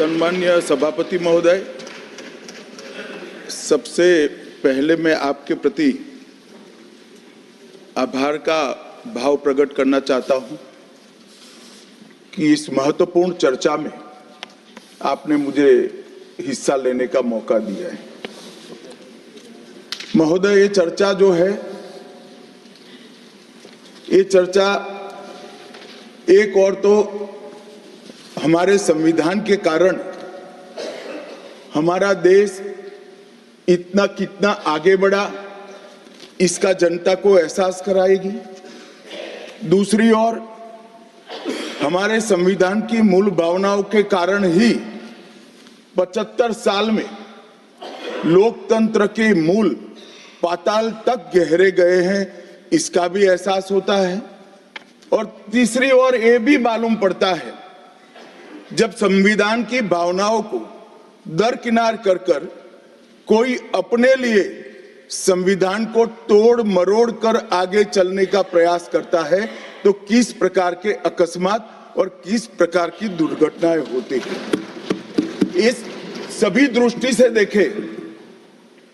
सम्मान्य सभापति महोदय, सबसे पहले मैं आपके प्रति आभार का भाव प्रकट करना चाहता हूं कि इस महत्वपूर्ण चर्चा में आपने मुझे हिस्सा लेने का मौका दिया है। महोदय, ये चर्चा जो है, ये चर्चा एक और तो हमारे संविधान के कारण हमारा देश इतना कितना आगे बढ़ा इसका जनता को एहसास कराएगी। दूसरी ओर हमारे संविधान की मूल भावनाओं के कारण ही 75 साल में लोकतंत्र के मूल पाताल तक गहरे गए हैं, इसका भी एहसास होता है। और तीसरी ओर ये भी मालूम पड़ता है, जब संविधान की भावनाओं को दरकिनार कर कर कोई अपने लिए संविधान को तोड़ मरोड़ कर आगे चलने का प्रयास करता है, तो किस प्रकार के अकस्मात और किस प्रकार की दुर्घटनाएं होती हैं। इस सभी दृष्टि से देखें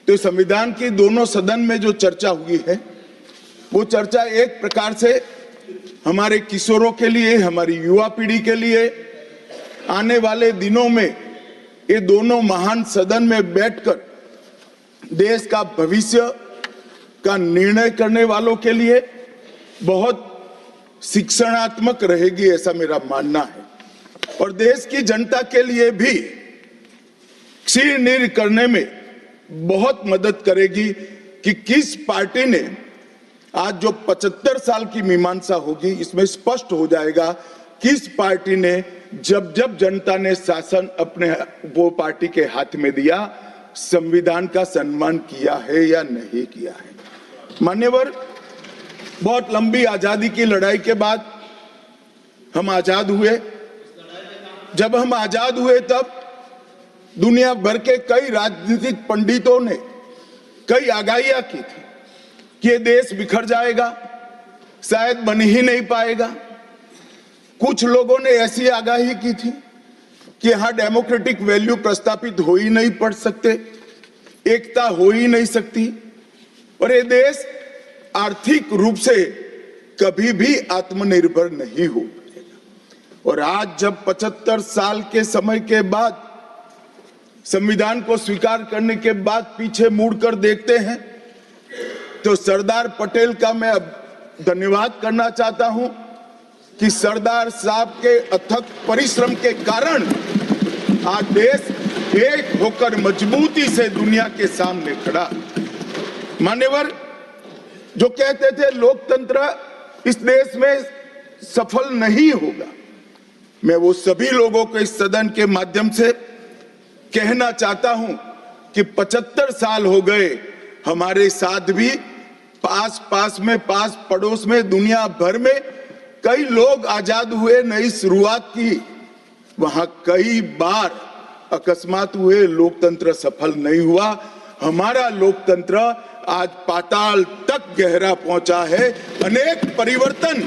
तो संविधान की दोनों सदन में जो चर्चा हुई है, वो चर्चा एक प्रकार से हमारे किशोरों के लिए, हमारी युवा पीढ़ी के लिए आने वाले दिनों में ये दोनों महान सदन में बैठकर देश का भविष्य का निर्णय करने वालों के लिए बहुत शिक्षणात्मक रहेगी, ऐसा मेरा मानना है। और देश की जनता के लिए भी क्षीर नीर करने में बहुत मदद करेगी कि किस पार्टी ने आज जो 75 साल की मीमांसा होगी, इसमें स्पष्ट हो जाएगा किस पार्टी ने जब जब जनता ने शासन अपने वो पार्टी के हाथ में दिया, संविधान का सम्मान किया है या नहीं किया है। मान्यवर, बहुत लंबी आजादी की लड़ाई के बाद हम आजाद हुए। जब हम आजाद हुए तब दुनिया भर के कई राजनीतिक पंडितों ने कई आगाहियां की थी कि ये देश बिखर जाएगा, शायद बन ही नहीं पाएगा। कुछ लोगों ने ऐसी आगाही की थी कि यहां डेमोक्रेटिक वैल्यू प्रस्तापित हो ही नहीं पड़ सकते, एकता हो ही नहीं सकती और ये देश आर्थिक रूप से कभी भी आत्मनिर्भर नहीं हो पाएगा। और आज जब 75 साल के समय के बाद संविधान को स्वीकार करने के बाद पीछे मुड़कर देखते हैं, तो सरदार पटेल का मैं अब धन्यवाद करना चाहता हूं कि सरदार साहब के अथक परिश्रम के कारण आज देश एक होकर मजबूती से दुनिया के सामने खड़ा। मान्यवर, जो कहते थे लोकतंत्र इस देश में सफल नहीं होगा, मैं वो सभी लोगों को इस सदन के माध्यम से कहना चाहता हूं कि 75 साल हो गए, हमारे साथ भी पास पास पड़ोस में दुनिया भर में कई लोग आजाद हुए, नई शुरुआत की, वहां कई बार अकस्मात हुए, लोकतंत्र सफल नहीं हुआ। हमारा लोकतंत्र आज पाताल तक गहरा पहुंचा है। अनेक परिवर्तन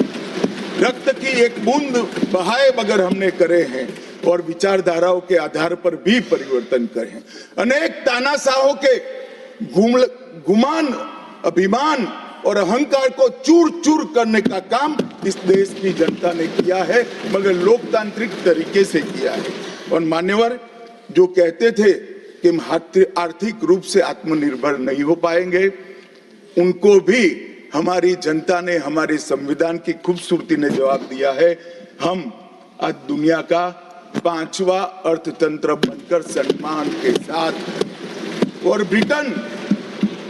रक्त की एक बूंद बहाए बगैर हमने करे हैं और विचारधाराओं के आधार पर भी परिवर्तन करे हैं। अनेक तानाशाहों के गुमान, अभिमान और अहंकार को चूर चूर करने का काम इस देश की जनता ने किया है, मगर लोकतांत्रिक तरीके से किया है। और मान्यवर, जो कहते थे कि हम आर्थिक रूप से आत्मनिर्भर नहीं हो पाएंगे, उनको भी हमारी जनता ने, हमारे संविधान की खूबसूरती ने जवाब दिया है। हम आज दुनिया का 5वां अर्थतंत्र बनकर सम्मान के साथ, और ब्रिटेन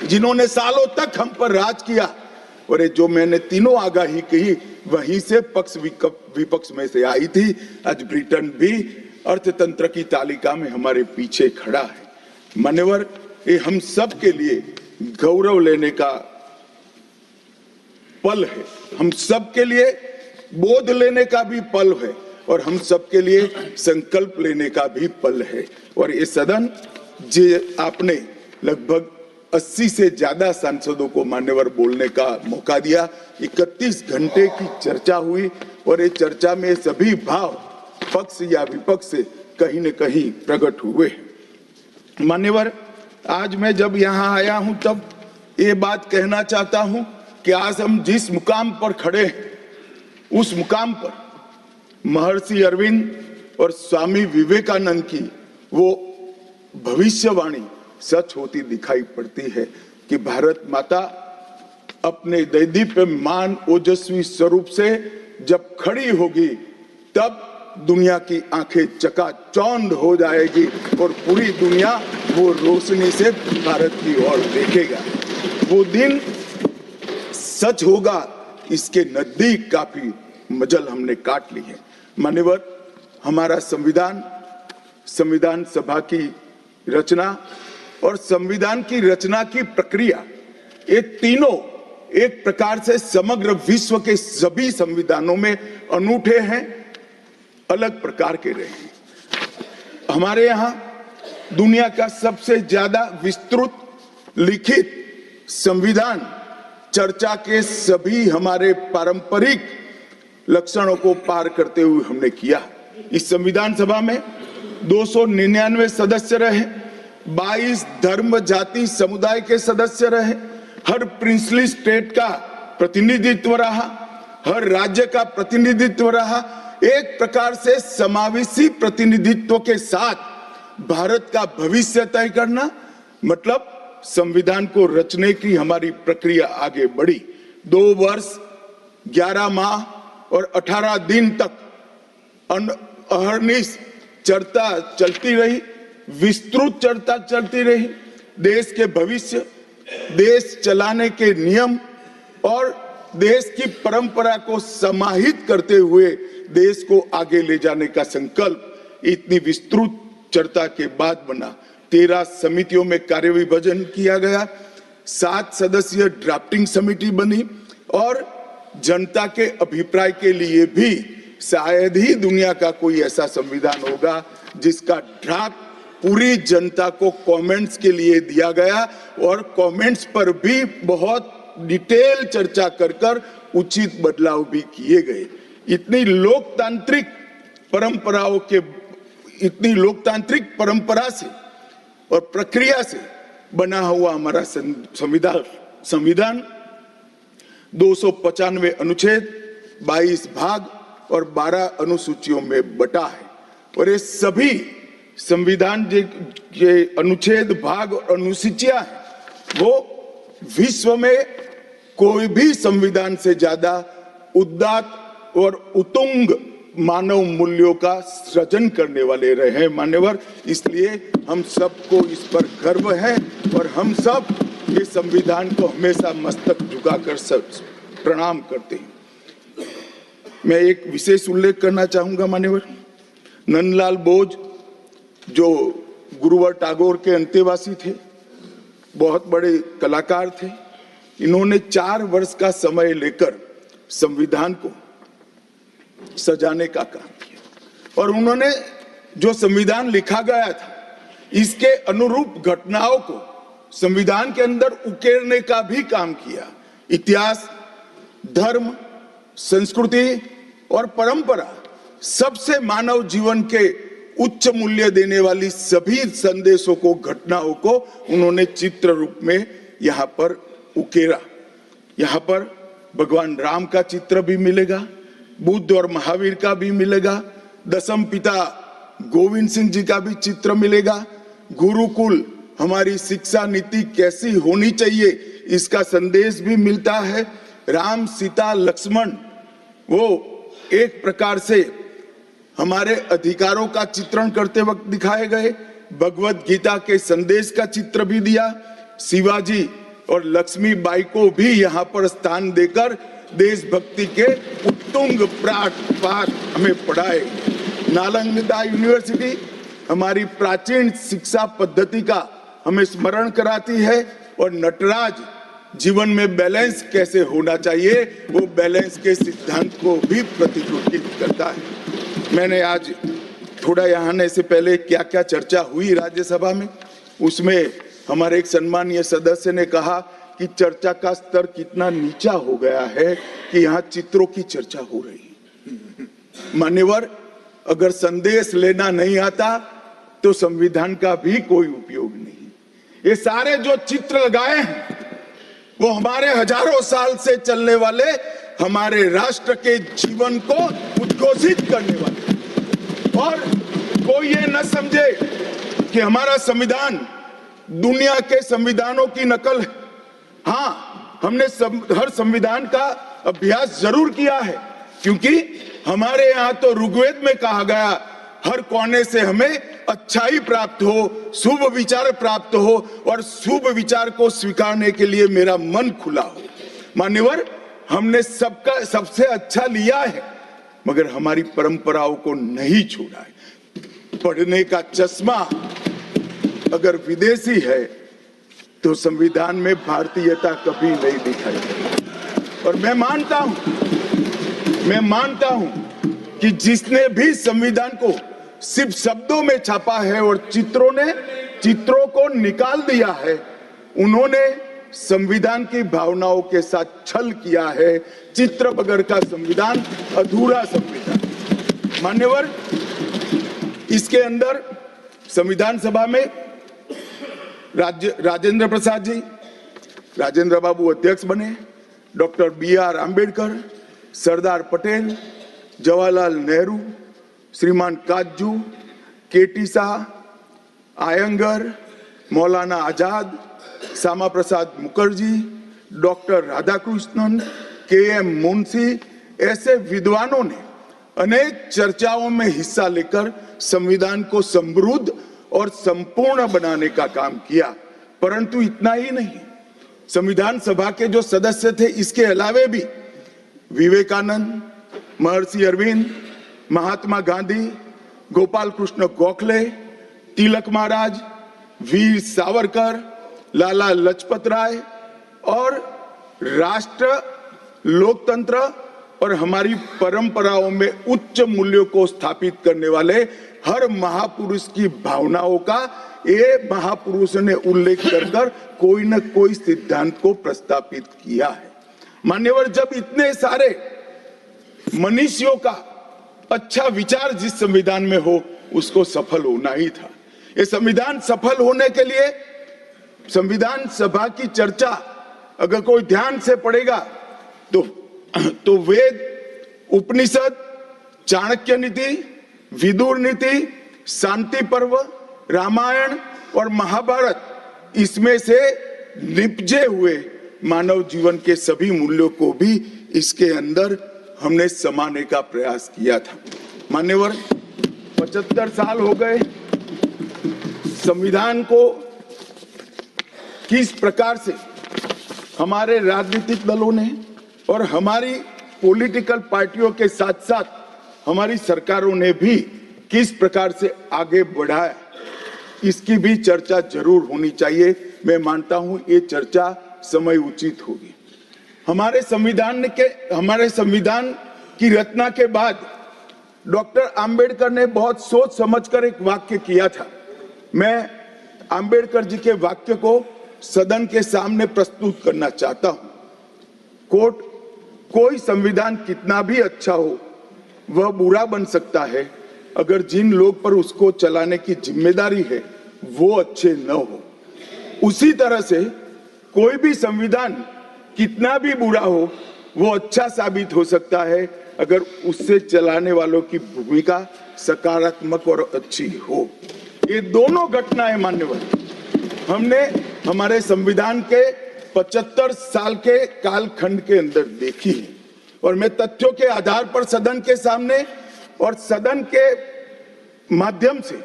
जिन्होंने सालों तक हम पर राज किया, और ये जो मैंने तीनों आगाही कही वहीं से पक्ष विपक्ष में से आई थी, आज ब्रिटेन भी अर्थतंत्र की तालिका में हमारे पीछे खड़ा है। मान्यवर, ये हम सब के लिए गौरव लेने का पल है, हम सब के लिए बोध लेने का भी पल है और हम सब के लिए संकल्प लेने का भी पल है। और ये सदन जे आपने लगभग 80 से ज्यादा सांसदों को मान्यवर बोलने का मौका दिया, 31 घंटे की चर्चा हुई और ये चर्चा में सभी भाव पक्ष या विपक्ष से कहीं न कहीं प्रकट हुए। मान्यवर, आज मैं जब यहाँ आया हूँ तब ये बात कहना चाहता हूँ कि आज हम जिस मुकाम पर खड़े हैं उस मुकाम पर महर्षि अरविंद और स्वामी विवेकानंद की वो भविष्यवाणी सच होती दिखाई पड़ती है कि भारत माता अपने दैदीप्यमान ओजस्वी स्वरूप से जब खड़ी होगी तब दुनिया की आंखें चकाचौंध हो जाएगी और पूरी दुनिया वो रोशनी से भारत की ओर देखेगा। वो दिन सच होगा, इसके नजदीक काफी मजल हमने काट ली है। मान्यवर, हमारा संविधान सभा की रचना और संविधान की रचना की प्रक्रिया, ये तीनों एक प्रकार से समग्र विश्व के सभी संविधानों में अनूठे हैं, अलग प्रकार के रहे हैं। हमारे यहाँ दुनिया का सबसे ज्यादा विस्तृत लिखित संविधान चर्चा के सभी हमारे पारंपरिक लक्षणों को पार करते हुए हमने किया। इस संविधान सभा में 299 सदस्य रहे, 22 धर्म जाति समुदाय के सदस्य रहे, हर प्रिंसली स्टेट का प्रतिनिधित्व रहा, हर राज्य का प्रतिनिधित्व रहा। एक प्रकार से समावेशी प्रतिनिधित्व के साथ भारत का भविष्य तय करना, मतलब संविधान को रचने की हमारी प्रक्रिया आगे बढ़ी। 2 वर्ष 11 माह और 18 दिन तक अहर्निश चर्चा चलती रही, विस्तृत चर्चा चलती रही। देश के भविष्य, देश चलाने के नियम और देश की परंपरा को समाहित करते हुए देश को आगे ले जाने का संकल्प इतनी विस्तृत चर्चा के बाद बना। 13 समितियों में कार्य विभाजन किया गया, 7 सदस्यीय ड्राफ्टिंग समिति बनी और जनता के अभिप्राय के लिए भी शायद ही दुनिया का कोई ऐसा संविधान होगा जिसका ड्राफ्ट पूरी जनता को कमेंट्स के लिए दिया गया और कमेंट्स पर भी बहुत डिटेल चर्चा कर उचित बदलाव भी किए गए। इतनी लोकतांत्रिक परंपरा से और प्रक्रिया से बना हुआ हमारा संविधान 295 अनुच्छेद, 22 भाग और 12 अनुसूचियों में बटा है। और ये सभी संविधान के अनुच्छेद, भाग और अनुसूचियां हैं वो विश्व में कोई भी संविधान से ज्यादा उदात्त और उत्तुंग मानव मूल्यों का सृजन करने वाले रहे हैं। मान्यवर, इसलिए हम सबको इस पर गर्व है और हम सब ये संविधान को हमेशा मस्तक झुकाकर सब प्रणाम करते हैं। मैं एक विशेष उल्लेख करना चाहूंगा मान्यवर, नंदलाल बोस जो गुरुवर टैगोर के अंतेवासी थे, बहुत बड़े कलाकार थे। इन्होंने 4 वर्ष का समय लेकर संविधान को सजाने का काम किया और उन्होंने जो संविधान लिखा गया था इसके अनुरूप घटनाओं को संविधान के अंदर उकेरने का भी काम किया। इतिहास, धर्म, संस्कृति और परंपरा, सबसे मानव जीवन के उच्च मूल्य देने वाली सभी संदेशों को, घटनाओं को उन्होंने चित्र रूप में यहाँ पर उकेरा। यहाँ पर भगवान राम का चित्र भी मिलेगा, बुद्ध और महावीर का भी मिलेगा, दशम पिता गोविंद सिंह जी का भी चित्र मिलेगा। गुरुकुल, हमारी शिक्षा नीति कैसी होनी चाहिए इसका संदेश भी मिलता है। राम, सीता, लक्ष्मण वो एक प्रकार से हमारे अधिकारों का चित्रण करते वक्त दिखाए गए। भगवत गीता के संदेश का चित्र भी दिया। शिवाजी और लक्ष्मीबाई को भी यहाँ पर स्थान देकर देशभक्ति के उत्तुंग पाठ हमें पढ़ाए। नालंदा यूनिवर्सिटी हमारी प्राचीन शिक्षा पद्धति का हमें स्मरण कराती है और नटराज जीवन में बैलेंस कैसे होना चाहिए वो बैलेंस के सिद्धांत को भी प्रतिरूपित करता है। मैंने आज थोड़ा यहाँ आने से पहले क्या क्या चर्चा हुई राज्यसभा में, उसमें हमारे एक सम्मानीय सदस्य ने कहा कि चर्चा का स्तर कितना नीचा हो गया है कि यहाँ चित्रों की चर्चा हो रही है। मान्यवर, अगर संदेश लेना नहीं आता तो संविधान का भी कोई उपयोग नहीं। ये सारे जो चित्र लगाए हैं वो हमारे हजारों साल से चलने वाले हमारे राष्ट्र के जीवन को उद्घोषित करने वाले। और कोई ये न समझे कि हमारा संविधान दुनिया के संविधानों की नकल है। हाँ, हमने हर संविधान का अभ्यास जरूर किया है, क्योंकि हमारे यहाँ तो ऋग्वेद में कहा गया हर कोने से हमें अच्छाई प्राप्त हो, शुभ विचार प्राप्त हो और शुभ विचार को स्वीकारने के लिए मेरा मन खुला हो। मान्यवर, हमने सबका सबसे अच्छा लिया है, मगर हमारी परंपराओं को नहीं छोड़ा है। पढ़ने का चश्मा अगर विदेशी है तो संविधान में भारतीयता कभी नहीं दिखाई देती। और मैं मानता हूं कि जिसने भी संविधान को सिर्फ शब्दों में छापा है और चित्रों को निकाल दिया है, उन्होंने संविधान की भावनाओं के साथ छल किया है। चित्र बगैर का संविधान अधूरा संविधान। मान्यवर, इसके अंदर संविधान सभा में राजेंद्र प्रसाद जी, राजेंद्र बाबू अध्यक्ष बने, डॉक्टर BR आंबेडकर, सरदार पटेल, जवाहरलाल नेहरू, श्रीमान काजू, KT Shah, Iyengar, Maulana Azad, Shyama Prasad Mukherjee, doctor Radhakrishnan, KM Munshi, ऐसे विद्वानों ने अनेक चर्चाओं में हिस्सा लेकर संविधान को समृद्ध और संपूर्ण बनाने का काम किया। परंतु इतना ही नहीं, संविधान सभा के जो सदस्य थे, इसके अलावे भी विवेकानंद, महर्षि अरविंद, महात्मा गांधी, गोपाल कृष्ण गोखले, तिलक महाराज, वीर सावरकर, लाला लजपत राय और राष्ट्र, लोकतंत्र और हमारी परंपराओं में उच्च मूल्यों को स्थापित करने वाले हर महापुरुष की भावनाओं का ये महापुरुष ने उल्लेख कर कोई न कोई सिद्धांत को प्रस्तापित किया है। मान्यवर, जब इतने सारे मनुष्यों का अच्छा विचार जिस संविधान में हो, उसको सफल होना ही था। ये संविधान सफल होने के लिए संविधान सभा की चर्चा अगर कोई ध्यान से पढ़ेगा तो वेद, उपनिषद, चाणक्य नीति, विदुर नीति, शांति पर्व, रामायण और महाभारत, इसमें से निपजे हुए मानव जीवन के सभी मूल्यों को भी इसके अंदर हमने समाने का प्रयास किया था। मान्यवर, 75 साल हो गए संविधान को किस प्रकार से हमारे राजनीतिक दलों ने और हमारी पॉलिटिकल पार्टियों के साथ साथ हमारी सरकारों ने भी किस प्रकार से आगे बढ़ाया, इसकी भी चर्चा जरूर होनी चाहिए। मैं मानता हूं ये चर्चा समय उचित होगी। हमारे संविधान की रचना के बाद डॉक्टर आंबेडकर ने बहुत सोच समझकर एक वाक्य किया था। मैं आंबेडकर जी के वाक्य को सदन के सामने प्रस्तुत करना चाहता हूं। कोट, कोई संविधान कितना भी अच्छा हो, वह बुरा बन सकता है अगर जिन लोग पर उसको चलाने की जिम्मेदारी है वो अच्छे न हो। उसी तरह से कोई भी संविधान कितना भी बुरा हो, वो अच्छा साबित हो सकता है अगर उससे चलाने वालों की भूमिका सकारात्मक और अच्छी हो। ये दोनों घटनाएं मान्यवर हमने हमारे संविधान के 75 साल के कालखंड के अंदर देखी है और मैं तथ्यों के आधार पर सदन के सामने और सदन के माध्यम से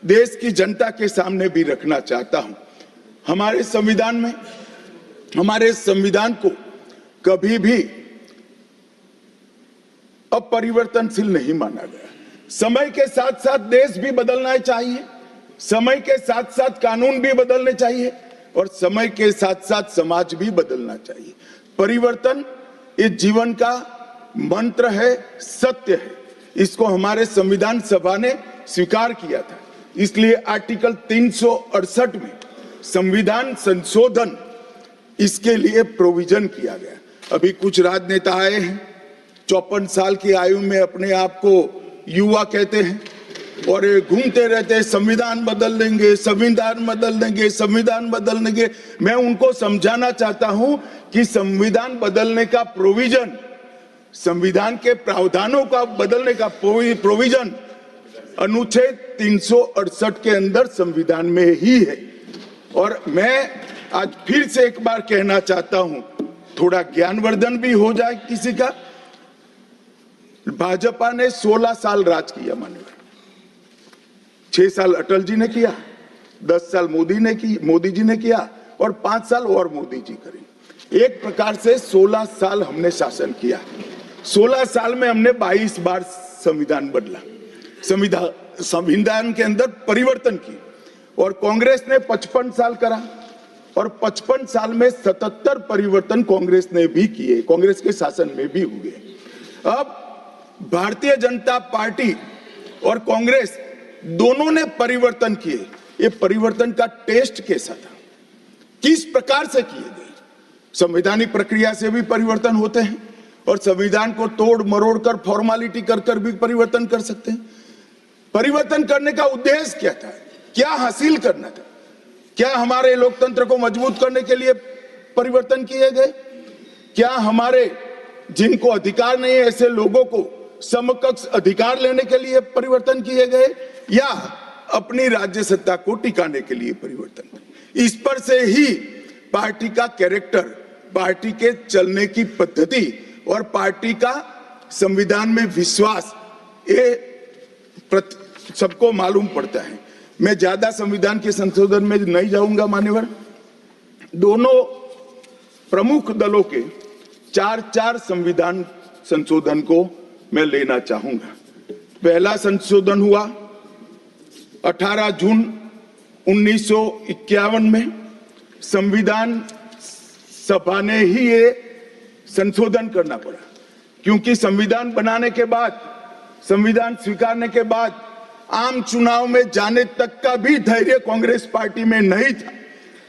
देश की जनता के सामने भी रखना चाहता हूं। हमारे संविधान को कभी भी अपरिवर्तनशील नहीं माना गया। समय के साथ साथ देश भी बदलना चाहिए, समय के साथ साथ कानून भी बदलने चाहिए और समय के साथ साथ समाज भी बदलना चाहिए। परिवर्तन ये जीवन का मंत्र है, सत्य है। इसको हमारे संविधान सभा ने स्वीकार किया था। इसलिए आर्टिकल 368 में संविधान संशोधन इसके लिए प्रोविजन किया गया। अभी कुछ राजनेता आए हैं, 54 साल की आयु में अपने आप को युवा कहते हैं और ये घूमते रहते हैं, संविधान बदल देंगे, संविधान बदल देंगे, संविधान बदल देंगे। मैं उनको समझाना चाहता हूं कि संविधान बदलने का प्रोविजन, संविधान के प्रावधानों का बदलने का प्रोविजन अनुच्छेद 368 के अंदर संविधान में ही है। और मैं आज फिर से एक बार कहना चाहता हूं, थोड़ा ज्ञानवर्धन भी हो जाए किसी का। भाजपा ने 16 साल राज किया, माननीय 6 साल अटल जी ने किया, 10 साल मोदी जी ने किया और 5 साल और मोदी जी करें। एक प्रकार से 16 साल हमने शासन किया। 16 साल में हमने 22 बार संविधान बदला, संविधान के अंदर परिवर्तन की। और कांग्रेस ने 55 साल करा और 55 साल में 77 परिवर्तन कांग्रेस ने भी किए, कांग्रेस के शासन में भी हुए। अब भारतीय जनता पार्टी और कांग्रेस दोनों ने परिवर्तन किए। ये परिवर्तन का टेस्ट कैसा था, किस प्रकार से किए गए? संवैधानिक प्रक्रिया से भी परिवर्तन होते हैं और संविधान को तोड़ मरोड़ कर, फॉर्मेलिटी कर भी परिवर्तन कर सकते हैं। परिवर्तन करने का उद्देश्य क्या था, क्या हासिल करना था? क्या हमारे लोकतंत्र को मजबूत करने के लिए परिवर्तन किए गए? क्या हमारे जिनको अधिकार नहीं है ऐसे लोगों को समकक्ष अधिकार लेने के लिए परिवर्तन किए गए, या अपनी राज्य सत्ता को टिकाने के लिए परिवर्तन? इस पर से ही पार्टी का कैरेक्टर, पार्टी के चलने की पद्धति और पार्टी का संविधान में विश्वास, ये सबको मालूम पड़ता है। मैं ज्यादा संविधान के संशोधन में नहीं जाऊंगा मान्यवर। दोनों प्रमुख दलों के 4 संविधान संशोधन को मैं लेना चाहूंगा। पहला संशोधन हुआ 18 जून 1951 में। संविधान सभा ने ही ये संशोधन करना पड़ा, क्योंकि संविधान बनाने के बाद, संविधान स्वीकारने के बाद आम चुनाव में जाने तक का भी धैर्य कांग्रेस पार्टी में नहीं था।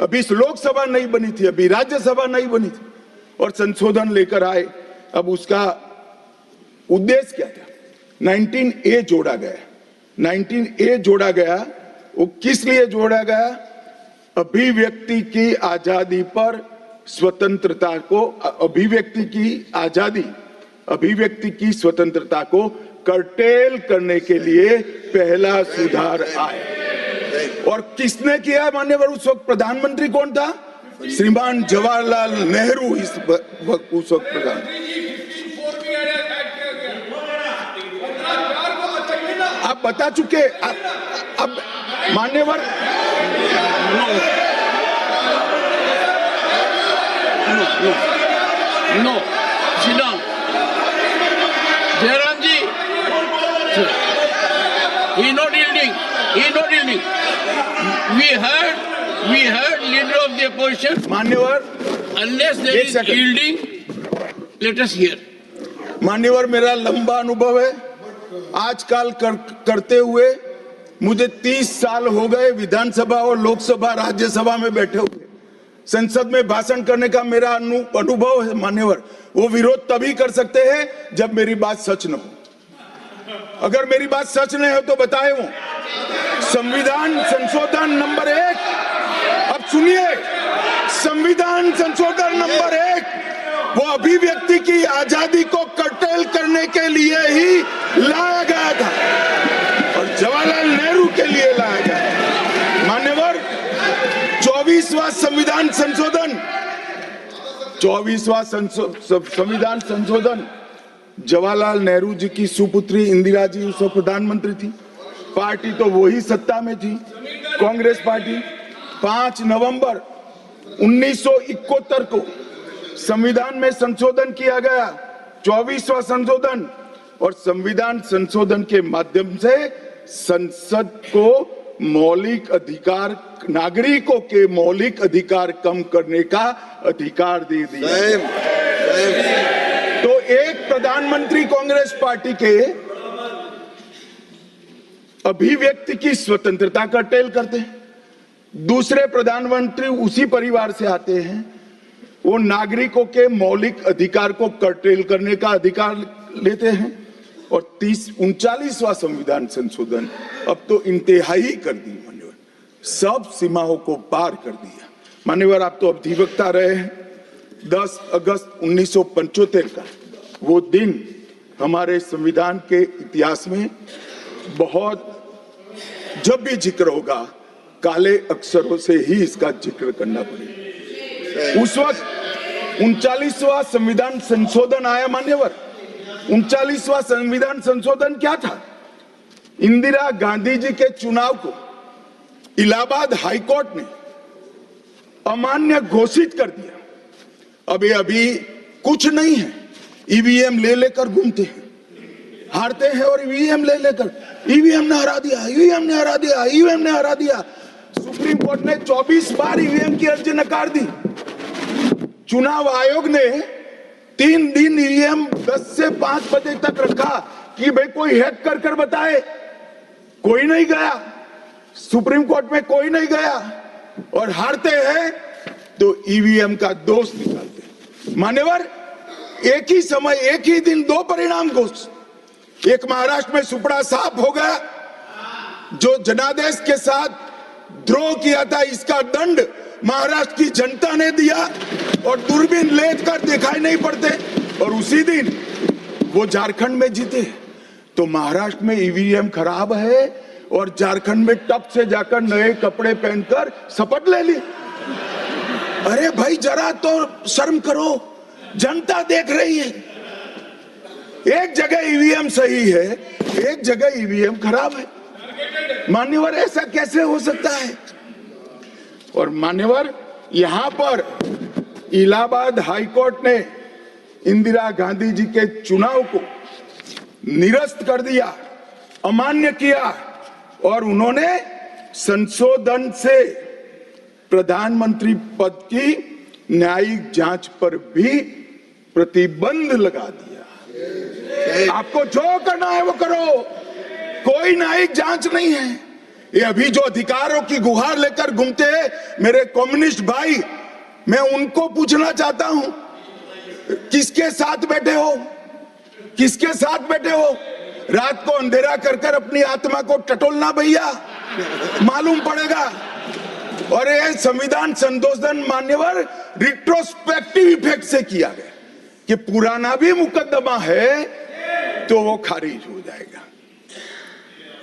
अभी लोकसभा नहीं बनी थी, अभी राज्यसभा नहीं बनी थी और संशोधन लेकर आए। अब उसका उद्देश्य क्या था? 19A जोड़ा गया। 19A जोड़ा गया, वो किस लिए जोड़ा गया? अभिव्यक्ति की आजादी पर स्वतंत्रता को, अभिव्यक्ति की आजादी, अभिव्यक्ति की स्वतंत्रता को कर्टेल करने के लिए पहला सुधार आया। और किसने किया मान्यवर? उस वक्त प्रधानमंत्री कौन था? श्रीमान जवाहरलाल नेहरू उस वक्त प्रधान। आप बता चुके। अब मान्यवर no sit down. Jairam ji, he not yielding. We heard leader of the opposition. मान्यवर, Unless there is yielding, let us hear. मान्यवर, मेरा लंबा अनुभव है आजकल करते हुए। मुझे 30 साल हो गए विधानसभा और लोकसभा राज्यसभा में बैठे हुए। संसद में भाषण करने का मेरा अनुभव है मान्यवर। वो विरोध तभी कर सकते हैं जब मेरी बात सच न हो। अगर मेरी बात सच नहीं हो तो बताए वो। संविधान संशोधन नंबर 1, अब सुनिए, संविधान संशोधन नंबर 1 वो अभिव्यक्ति की आजादी को कर्टेल करने के लिए ही लाया गया था और जवाहरलाल नेहरू के लिए लाया गया। मान्यवर, 24वां संविधान संशोधन, 24वां संविधान संशोधन जवाहरलाल नेहरू जी की सुपुत्री इंदिरा जी उस वक्त प्रधानमंत्री थी। पार्टी तो वही सत्ता में थी, कांग्रेस पार्टी। 5 नवंबर 1971 को संविधान में संशोधन किया गया, 24वां संशोधन। और संविधान संशोधन के माध्यम से संसद को मौलिक अधिकार, नागरिकों के मौलिक अधिकार कम करने का अधिकार दे दिया। तो एक प्रधानमंत्री कांग्रेस पार्टी के अभिव्यक्ति की स्वतंत्रता कर्टेल करते हैं, दूसरे प्रधानमंत्री उसी परिवार से आते हैं, वो नागरिकों के मौलिक अधिकार को कर्टेल करने का अधिकार लेते हैं। और 39वां संविधान संशोधन अब तो इंतहाई कर दी मान्यवर, सब सीमाओं को पार कर दिया। मान्यवर, आप तो अधिवक्ता रहे हैं। 10 अगस्त 1975 का वो दिन हमारे संविधान के इतिहास में बहुत, जब भी जिक्र होगा काले अक्षरों से ही इसका जिक्र करना पड़ेगा। उस वक्त 39वां संविधान संशोधन आया मान्यवर। 39वां संविधान संशोधन क्या था? इंदिरा गांधी जी के चुनाव को इलाहाबाद हाईकोर्ट ने अमान्य घोषित कर दिया। अब ये अभी कुछ नहीं है, ईवीएम ले लेकर घूमते हैं, हारते हैं और ईवीएम ले लेकर, ईवीएम ने हरा दिया, ईवीएम ने हरा दिया, ईवीएम ने हरा दिया। सुप्रीम कोर्ट ने 24 बार ईवीएम की अर्जी नकार दी। चुनाव आयोग ने 3 दिन ईवीएम 10 से 5 बजे तक रखा कि भाई कोई हैक कर कर बताए। कोई नहीं गया, सुप्रीम कोर्ट में कोई नहीं गया, और हारते हैं तो ईवीएम का दोष निकालते। मान्यवर, एक ही समय, एक ही दिन 2 परिणाम घोषित। एक महाराष्ट्र में सुपड़ा साफ हो गया, जो जनादेश के साथ द्रोह किया था इसका दंड महाराष्ट्र की जनता ने दिया, और दूरबीन लेकर दिखाई नहीं पड़ते, और उसी दिन वो झारखंड में जीते। तो महाराष्ट्र में ईवीएम खराब है और झारखंड में टप से जाकर नए कपड़े पहनकर शपथ ले ली। अरे भाई, जरा तो शर्म करो, जनता देख रही है। एक जगह ईवीएम सही है, एक जगह ईवीएम खराब है। मान्यवर, ऐसा कैसे हो सकता है? और मान्यवर, यहां पर इलाहाबाद हाईकोर्ट ने इंदिरा गांधी जी के चुनाव को निरस्त कर दिया, अमान्य किया, और उन्होंने संशोधन से प्रधानमंत्री पद की न्यायिक जांच पर भी प्रतिबंध लगा दिया। आपको जो करना है वो करो, कोई न्यायिक जांच नहीं है। ये अभी जो अधिकारों की गुहार लेकर घूमते हैं मेरे कम्युनिस्ट भाई, मैं उनको पूछना चाहता हूं, किसके साथ बैठे हो? किसके साथ बैठे हो? रात को अंधेरा कर कर अपनी आत्मा को टटोलना भैया, मालूम पड़ेगा। और ये संविधान संशोधन मान्यवर रिट्रोस्पेक्टिव इफेक्ट से किया गया कि पुराना भी मुकदमा है तो वो खारिज हो जाएगा।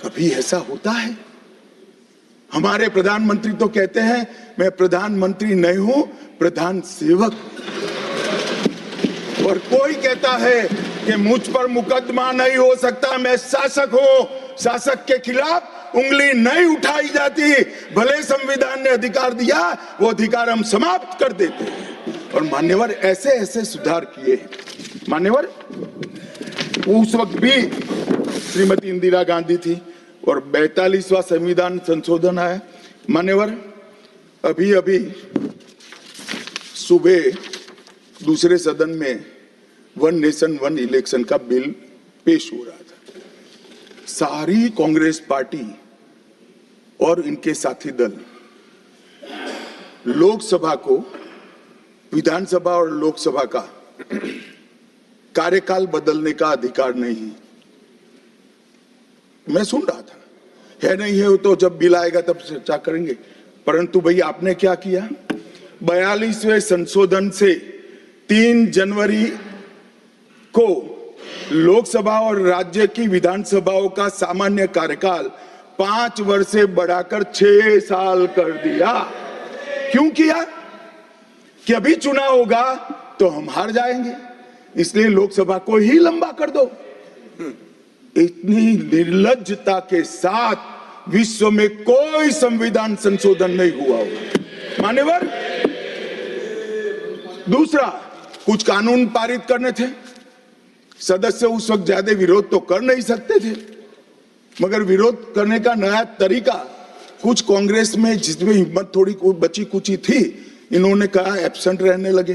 कभी ऐसा होता है? हमारे प्रधानमंत्री तो कहते हैं मैं प्रधानमंत्री नहीं हूं, प्रधान सेवक। और कोई कहता है कि मुझ पर मुकदमा नहीं हो सकता, मैं शासक हूं, शासक के खिलाफ उंगली नहीं उठाई जाती। भले संविधान ने अधिकार दिया, वो अधिकार हम समाप्त कर देते हैं। और मान्यवर, ऐसे ऐसे सुधार किए। मान्यवर, उस वक्त भी श्रीमती इंदिरा गांधी थी और 42वां संविधान संशोधन आया। मान्यवर, अभी अभी सुबह दूसरे सदन में 1 नेशन 1 इलेक्शन का बिल पेश हो रहा था। सारी कांग्रेस पार्टी और इनके साथी दल लोकसभा को, विधानसभा और लोकसभा का कार्यकाल बदलने का अधिकार नहीं। मैं सुन रहा था, है नहीं है तो जब बिल आएगा तब चर्चा करेंगे। परंतु भाई, आपने क्या किया? 42वें संशोधन से 3 जनवरी को लोकसभा और राज्य की विधानसभाओं का सामान्य कार्यकाल 5 वर्ष से बढ़ाकर 6 साल कर दिया। क्यों किया? कि अभी चुनाव होगा तो हम हार जाएंगे, इसलिए लोकसभा को ही लंबा कर दो। इतनी निर्लज्जता के साथ विश्व में कोई संविधान संशोधन नहीं हुआ होगा। मान्यवर, दूसरा, कुछ कानून पारित करने थे। सदस्य उस वक्त ज्यादा विरोध तो कर नहीं सकते थे, मगर विरोध करने का नया तरीका कुछ कांग्रेस में, जिसमें हिम्मत थोड़ी बची कुची थी, इन्होंने कहा एब्सेंट रहने लगे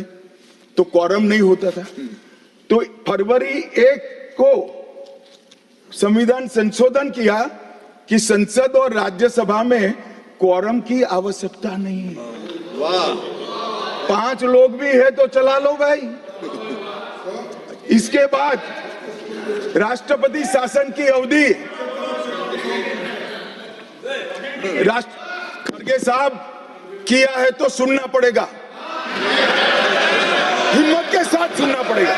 तो क्वारम नहीं होता था। तो फरवरी 1 को संविधान संशोधन किया कि संसद और राज्यसभा में क्वारम की आवश्यकता नहीं है। वाह, 5 लोग भी है तो चला लो भाई। इसके बाद राष्ट्रपति शासन की अवधि, खड़गे साहब किया है तो सुनना पड़ेगा, हिम्मत के साथ सुनना पड़ेगा।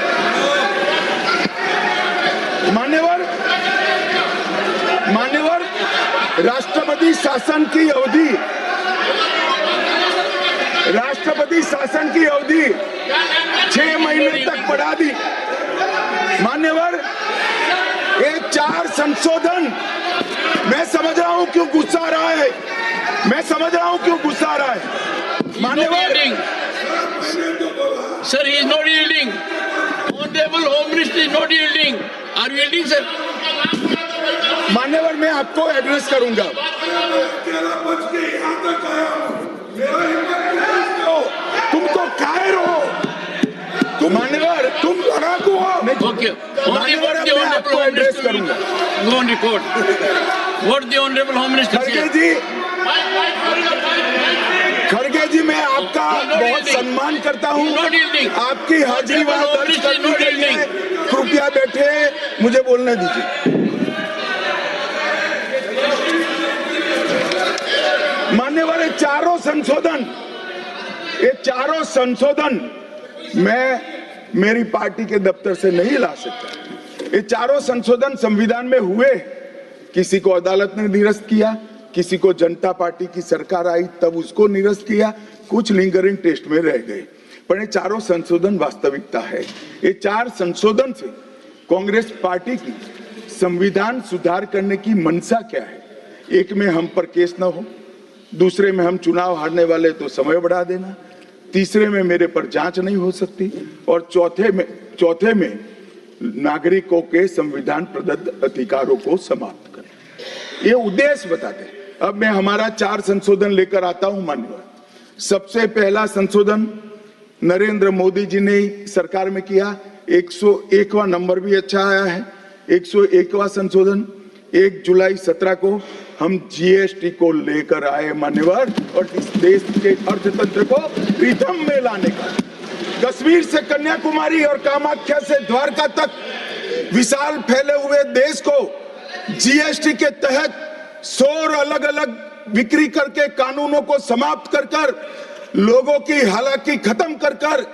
मान्यवर, राष्ट्रपति शासन की अवधि, राष्ट्रपति शासन की अवधि 6 महीने तक बढ़ा दी। मान्यवर, ये 4 संशोधन, मैं समझ रहा हूं क्यों गुस्सा आ रहा है, मैं समझ रहा हूं क्यों गुस्सा आ रहा है। मान्यवर, sir, he is not yielding. Honorable Home Minister is not yielding. Are you yielding, sir? मान्यवर, मैं आपको एड्रेस करूंगा। तुम तो कायर हो, तुम मान्यवर, तुम लड़ाकू हो। Okay. What the Honorable Home Minister will go on record. What the Honorable Home Minister said. खड़गे जी, मैं आपका बहुत सम्मान करता हूं, आपकी हाजिरी वहां दर्ज करनी चाहिए। कृपया बैठे, मुझे बोलने दीजिए। मान्यवर, ये चारों संशोधन मैं मेरी पार्टी के दफ्तर से नहीं ला सकता। ये चारों संशोधन संविधान में हुए, किसी को अदालत ने निरस्त किया, किसी को जनता पार्टी की सरकार आई तब उसको निरस्त किया, कुछ लिंगरिंग टेस्ट में रह गए, पर ये चारों संशोधन वास्तविकता है। ये 4 संशोधन से कांग्रेस पार्टी की संविधान सुधार करने की मंशा क्या है? एक में हम पर केस न हो, दूसरे में हम चुनाव हारने वाले तो समय बढ़ा देना, तीसरे में मेरे पर जांच नहीं हो सकती, और चौथे में नागरिकों के संविधान प्रदत्त अधिकारों को समाप्त करना। ये उद्देश्य बताते हैं। अब मैं हमारा 4 संशोधन लेकर आता हूं। मान्यवर, सबसे पहला संशोधन नरेंद्र मोदी जी ने सरकार में किया, 101वां नंबर भी अच्छा आया है। 101वां संशोधन 1 जुलाई 17 को हम जीएसटी को लेकर आए मान्यवर, और इस देश के अर्थतंत्र को रिदम में लाने का, कश्मीर से कन्याकुमारी और कामाख्या से द्वारका तक विशाल फैले हुए देश को जीएसटी के तहत 100 अलग अलग बिक्री करके कानूनों को समाप्त कर लोगों की हालाकी खत्म कर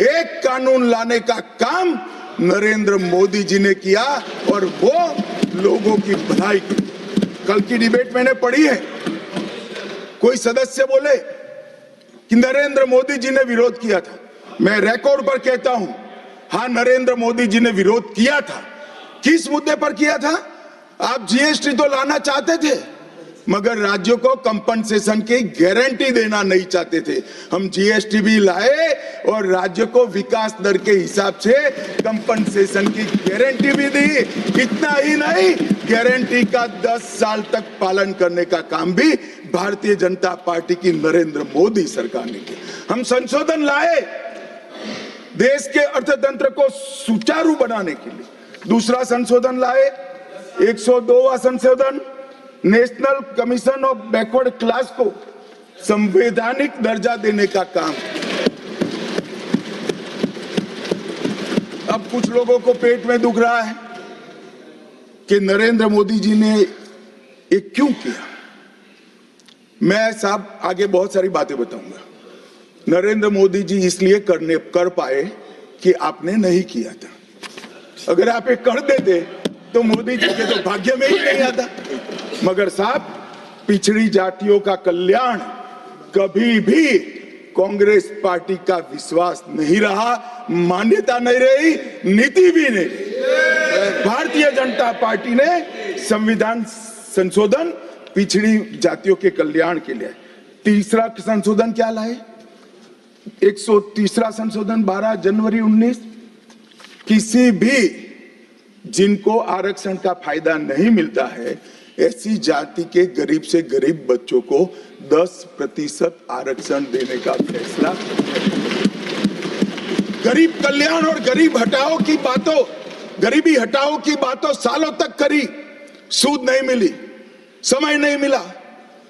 एक कानून लाने का काम नरेंद्र मोदी जी ने किया, और वो लोगों की भलाई की। कल की डिबेट मैंने पढ़ी है, कोई सदस्य बोले कि नरेंद्र मोदी जी ने विरोध किया था। मैं रिकॉर्ड पर कहता हूं, हाँ, नरेंद्र मोदी जी ने विरोध किया था। किस मुद्दे पर किया था? आप जीएसटी तो लाना चाहते थे, मगर राज्यों को कंपनसेशन की गारंटी देना नहीं चाहते थे। हम जीएसटी भी लाए और राज्यों को विकास दर के हिसाब से कंपनसेशन की गारंटी भी दी। इतना ही नहीं, गारंटी का 10 साल तक पालन करने का काम भी भारतीय जनता पार्टी की नरेंद्र मोदी सरकार ने किया। हम संशोधन लाए देश के अर्थतंत्र को सुचारू बनाने के लिए। दूसरा संशोधन लाए, 102वां संशोधन, national commission of backward class को संवैधानिक दर्जा देने का काम। अब कुछ लोगों को पेट में दुख रहा है कि नरेंद्र मोदी जी ने ये क्यों किया। मैं साहब आगे बहुत सारी बातें बताऊंगा। नरेंद्र मोदी जी इसलिए कर पाए कि आपने नहीं किया था। अगर आप ये कर देते तो मोदी जी के तो भाग्य में ही नहीं आता। मगर साहब, पिछड़ी जातियों का कल्याण कभी भी कांग्रेस पार्टी का विश्वास नहीं रहा, मान्यता नहीं रही, नीति भी नहीं। भारतीय जनता पार्टी ने संविधान संशोधन पिछड़ी जातियों के कल्याण के लिए। तीसरा संशोधन क्या लाए? 130वां संशोधन 12 जनवरी 19, किसी भी जिनको आरक्षण का फायदा नहीं मिलता है, ऐसी जाति के गरीब से गरीब बच्चों को 10% आरक्षण देने का फैसला। गरीब कल्याण और गरीब हटाओ की बातों, गरीबी हटाओ की बातों सालों तक करी, सूद नहीं मिली, समय नहीं मिला,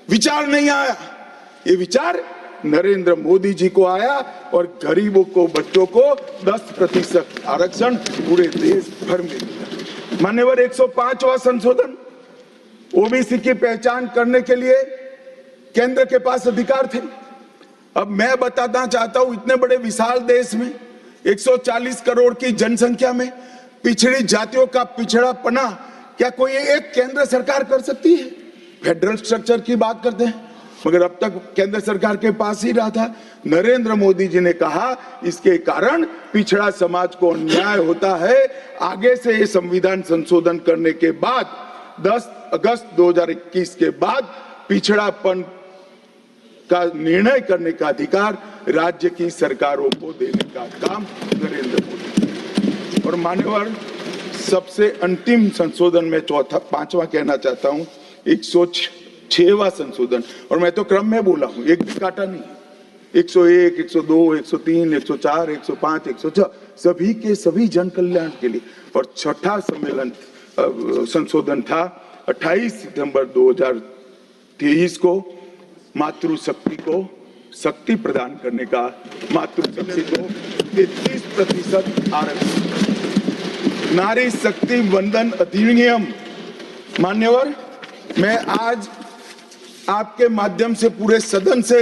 विचार नहीं आया। ये विचार नरेंद्र मोदी जी को आया और गरीबों को, बच्चों को 10% आरक्षण पूरे देश भर में मिला। मान्यवर 105वां संशोधन, ओबीसी की पहचान करने के लिए केंद्र के पास अधिकार थे। अब मैं बताना चाहता हूं, इतने बड़े विशाल देश में 140 करोड़ की जनसंख्या में पिछड़ी जातियों का पिछड़ापना क्या कोई एक केंद्र सरकार कर सकती है? फेडरल स्ट्रक्चर की बात करते हैं, मगर अब तक केंद्र सरकार के पास ही रहा था। नरेंद्र मोदी जी ने कहा इसके कारण पिछड़ा समाज को अन्याय होता है। आगे से ये संविधान संशोधन करने के बाद 10 अगस्त 2021 के बाद पिछड़ापन का निर्णय करने का अधिकार राज्य की सरकारों को देने का काम नरेंद्र मोदी। और मान्यवर सबसे अंतिम संशोधन में पांचवा कहना चाहता हूं, 106वां संशोधन, और मैं तो क्रम में बोला हूं, एक भी काटा नहीं। 101, 102, 103, 104, 105, 106 सभी के सभी जन कल्याण के लिए। और छठा सम्मेलन संशोधन था 28 सितंबर 2023 को, मातृशक्ति को शक्ति प्रदान करने का, मातृशक्ति को 33% आरक्षण, नारी शक्ति वंदन अधिनियम। मान्यवर, मैं आज आपके माध्यम से पूरे सदन से